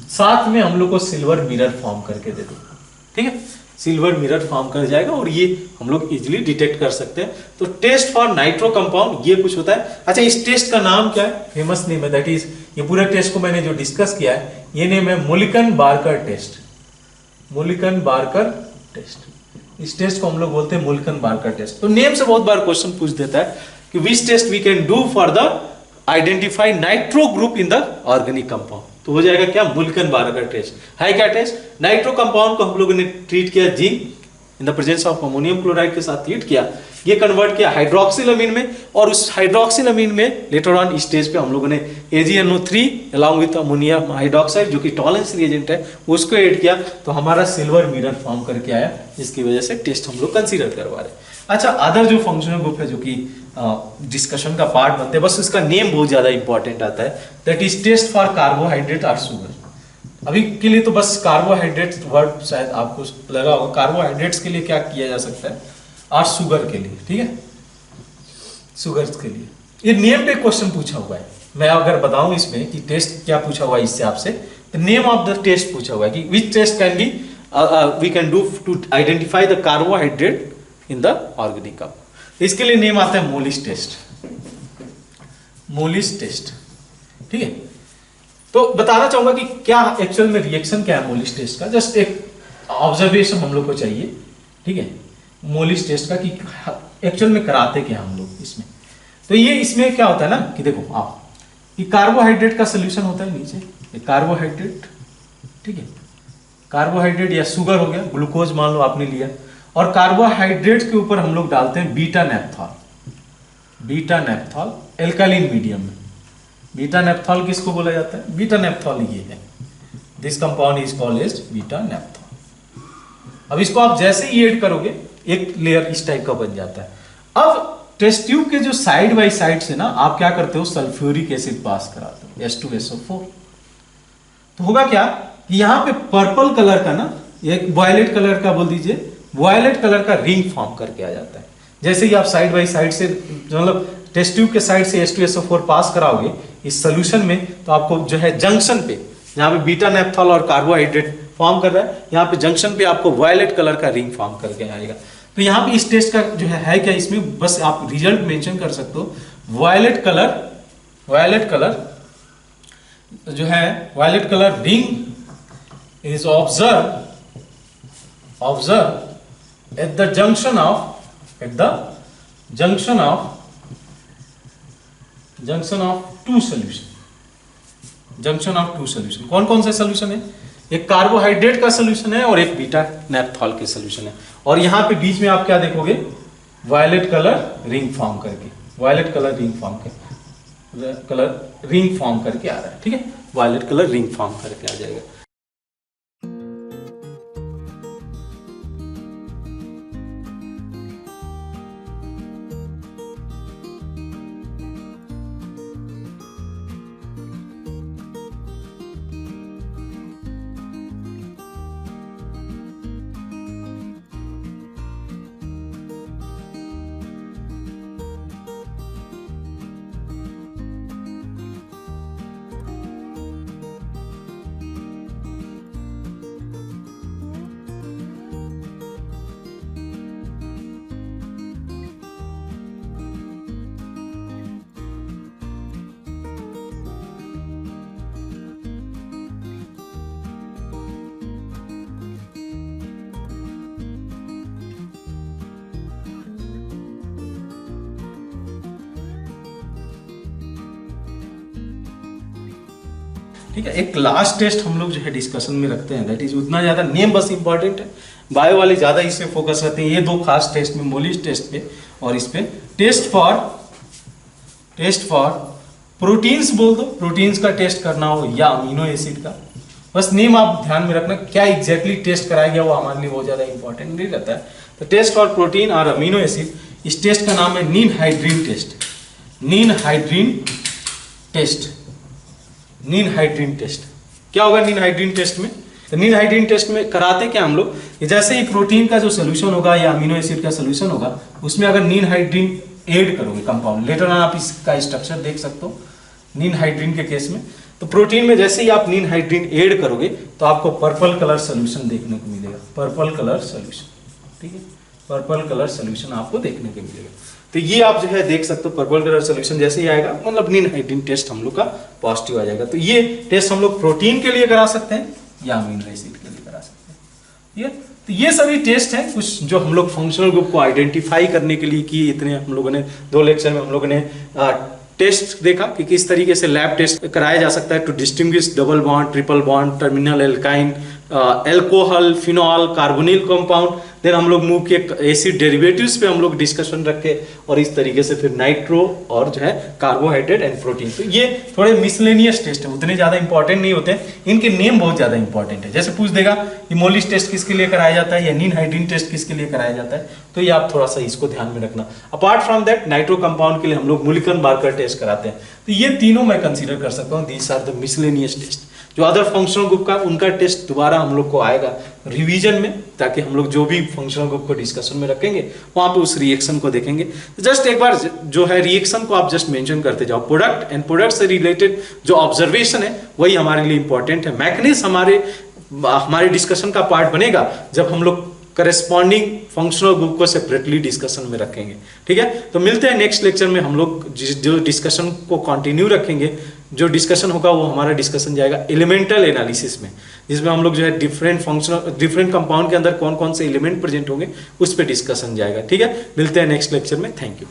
साथ में हम लोग को सिल्वर मिरर फॉर्म करके दे देगा, ठीक है, सिल्वर मिरर फॉर्म कर जाएगा और ये हम लोग इजीली डिटेक्ट कर सकते हैं। तो टेस्ट फॉर नाइट्रो कंपाउंड ये कुछ होता है। अच्छा, इस टेस्ट का नाम क्या है, फेमस नेम है, दैट इज, ये पूरे टेस्ट को मैंने जो डिस्कस किया है ये नेम है Mulliken Barker test. Mulliken Barker test, इस टेस्ट को हम लोग बोलते हैं मुलिकन बार्कर टेस्ट। तो नेम से बहुत बार क्वेश्चन पूछ देता है कि which test we can do for the identify nitro group in the organic compound. तो हो जाएगा क्या, मुलिकन बार्कर टेस्ट है। क्या टेस्ट, नाइट्रो कंपाउंड को हम लोगों ने ट्रीट किया zinc in the presence of ammonium chloride के साथ ट्रीट किया, ये कन्वर्ट किया हाइड्रोक्सिल अमीन में, और उस हाइड्रोक्सिल अमीन में लेटर ऑन स्टेज पे हम लोगों ने AgNO3 along with ammonium hydroxide जो कि टॉलेंस रिएजेंट है उसको ऐड किया, तो हमारा सिल्वर मिरर फॉर्म करके आया, जिसकी वजह से टेस्ट हम लोग कंसीडर करवा रहे हैं। अच्छा, अदर जो फंक्शनल ग्रुप है जो कि डिस्कशन का पार्ट बनते हैं, बस इसका नेम बहुत ज्यादा इंपॉर्टेंट आता है, that is test for carbohydrate और शुगर। अभी के लिए तो बस कार्बोहाइड्रेट वर्ड शायद आपको लगा होगा, कार्बोहाइड्रेट्स के लिए क्या किया जा सकता है, और शुगर के लिए, ठीक है, शुगर के लिए। ये नेम पे क्वेश्चन पूछा हुआ है, मैं अगर बताऊं इसमें कि टेस्ट क्या पूछा हुआ है इससे आपसे, तो नेम ऑफ द टेस्ट पूछा हुआ है कि which test can be we can do to identify the carbohydrate in the organic compound. इसके लिए नेम आता है मोलिस टेस्ट, मोलिस टेस्ट, ठीक है। तो बताना चाहूंगा कि क्या एक्चुअल में रिएक्शन क्या है मोलिस टेस्ट का, जस्ट एक ऑब्जर्वेशन हम लोग को चाहिए, ठीक है, मोलिस टेस्ट का कि एक्चुअल में कराते क्या हम लोग इसमें। तो ये इसमें क्या होता है ना कि देखो आप, ये कार्बोहाइड्रेट का सोल्यूशन होता है नीचे, ये कार्बोहाइड्रेट, ठीक है, कार्बोहाइड्रेट या शुगर हो गया, ग्लूकोज मान लो आपने लिया, और कार्बोहाइड्रेट के ऊपर हम लोग डालते हैं beta naphthol, beta naphthol alkaline medium में। बीटा नेप्थॉल किसको बोला जाता है, बीटा नेप्थॉल ये है, this compound is called as beta naphthol. अब इसको आप जैसे ही ऐड करोगे एक लेयर इस टाइप का बन जाता है। अब टेस्ट ट्यूब के जो साइड बाई साइड से ना आप क्या करते हो, सल्फ्यूरिक एसिड पास कराते हो, H2SO4। तो होगा क्या कि यहाँ पे पर्पल कलर का ना, एक वायलेट कलर का बोल दीजिए, वायलेट कलर का रिंग फॉर्म करके आ जाता है। जैसे ही आप साइड बाई साइड से मतलब टेस्ट ट्यूब के साइड से H2SO4 पास कराओगे इस सोल्यूशन में, तो आपको जो है जंक्शन पे, जहाँ पे बीटा नेप्थॉल और कार्बोहाइड्रेट फॉर्म कर रहा है, यहाँ पे जंक्शन पे आपको वायलेट कलर का रिंग फॉर्म करके आएगा। तो यहाँ पे इस टेस्ट का जो है क्या, इसमें बस आप रिजल्ट मेंशन कर सकते हो, वायलेट कलर जो है, violet colour ring is observe at the junction of two solution। कौन कौन से सॉल्यूशन है, एक कार्बोहाइड्रेट का सॉल्यूशन है और एक बीटा नेप्थॉल के सॉल्यूशन है। और यहाँ पे बीच में आप क्या देखोगे, वायलेट कलर रिंग फॉर्म करके आ रहा है। ठीक है, वायलेट कलर रिंग फॉर्म करके आ जाएगा। ठीक है, एक लास्ट टेस्ट हम लोग जो है डिस्कशन में रखते हैं, दैट इज उतना ज्यादा नेम बस इंपॉर्टेंट है, बायो वाले ज्यादा इस पे फोकस करते हैं। ये दो खास टेस्ट में, मोलिस टेस्ट पे और इस पे टेस्ट फॉर प्रोटीन्स बोल दो, प्रोटीन्स का टेस्ट करना हो या अमीनो एसिड का, बस नेम आप ध्यान में रखना, क्या एग्जैक्टली टेस्ट कराया गया वो हमारे लिए बहुत ज्यादा इंपॉर्टेंट नहीं रहता है। तो टेस्ट फॉर प्रोटीन और अमीनो एसिड, इस टेस्ट का नाम है नीन-हाइड्रीन टेस्ट। क्या होगा नीन-हाइड्रीन टेस्ट में, तो नीन-हाइड्रीन टेस्ट में कराते क्या हम लोग, जैसे ही प्रोटीन का जो सोल्यूशन होगा या अमीनो एसिड का सोल्यूशन होगा, उसमें अगर नीन-हाइड्रीन ऐड करोगे कंपाउंड, लेटर ऑन आप इसका स्ट्रक्चर देख सकते हो नीन-हाइड्रीन के केस में, तो प्रोटीन में जैसे ही आप नीन-हाइड्रीन ऐड करोगे तो आपको पर्पल कलर सोल्यूशन देखने को मिलेगा, पर्पल कलर सोल्यूशन। ठीक है, पर्पल कलर सोल्यूशन आपको देखने को मिलेगा। तो ये आप जो है देख सकते हो, पर्पल कलर सोल्यूशन जैसे ही आएगा मतलब नीन-हाइड्रीन टेस्ट हम लोग का पॉजिटिव आ जाएगा। तो ये टेस्ट हम लोग प्रोटीन के लिए करा सकते हैं या अमीनो एसिड के लिए करा सकते हैं। ठीक है, तो ये सभी टेस्ट हैं कुछ जो हम लोग फंक्शनल ग्रुप को आइडेंटिफाई करने के लिए किए। इतने हम लोगों ने 2 लेक्चर में हम लोगों ने टेस्ट देखा कि किस तरीके से लैब टेस्ट कराया जा सकता है to distinguish double bond, triple bond, terminal alkyne, alcohol, phenol, carbonyl compound. Then हम लोग मूव किए एसिड डेरिवेटिव्स पे हम लोग डिस्कशन रखे और इस तरीके से फिर नाइट्रो और जो है कार्बोहाइड्रेट एंड प्रोटीन। तो ये थोड़े मिसलेनियस टेस्ट है, उतने ज्यादा इंपॉर्टेंट नहीं होते हैं, इनके नेम बहुत ज्यादा इंपॉर्टेंट है। जैसे पूछ देगा कि मोलिस टेस्ट किसके लिए कराया जाता है या नीन-हाइड्रीन टेस्ट किसके लिए कराया जाता है, तो ये आप थोड़ा सा इसको ध्यान में रखना। Apart from that nitro compound के लिए हम लोग मुलिकन मार्कर टेस्ट कराते हैं। तो ये तीनों मैं कंसीडर कर सकता हूँ, these are the miscellaneous test. जो अदर फंक्शनल ग्रुप का उनका टेस्ट दोबारा हम लोग को आएगा रिवीजन में, ताकि हम लोग जो भी फंक्शनल ग्रुप को डिस्कशन में रखेंगे वहां पे उस रिएक्शन को देखेंगे। जस्ट एक बार जो है रिएक्शन को आप जस्ट मेंशन करते जाओ, प्रोडक्ट एंड प्रोडक्ट से रिलेटेड जो ऑब्जर्वेशन है वही हमारे लिए इंपॉर्टेंट है। मैकेनिज्म हमारे डिस्कशन का पार्ट बनेगा जब हम लोग करेस्पॉन्डिंग फंक्शनल ग्रुप को सेपरेटली डिस्कशन में रखेंगे। ठीक है, तो मिलते हैं नेक्स्ट लेक्चर में। हम लोग जो डिस्कशन को कंटिन्यू रखेंगे, जो डिस्कशन होगा वो हमारा डिस्कशन जाएगा एलिमेंटल एनालिसिस में, जिसमें हम लोग जो है डिफरेंट कंपाउंड के अंदर कौन कौन से एलिमेंट प्रेजेंट होंगे उस पर डिस्कशन जाएगा। ठीक है, मिलते हैं नेक्स्ट लेक्चर में। Thank you.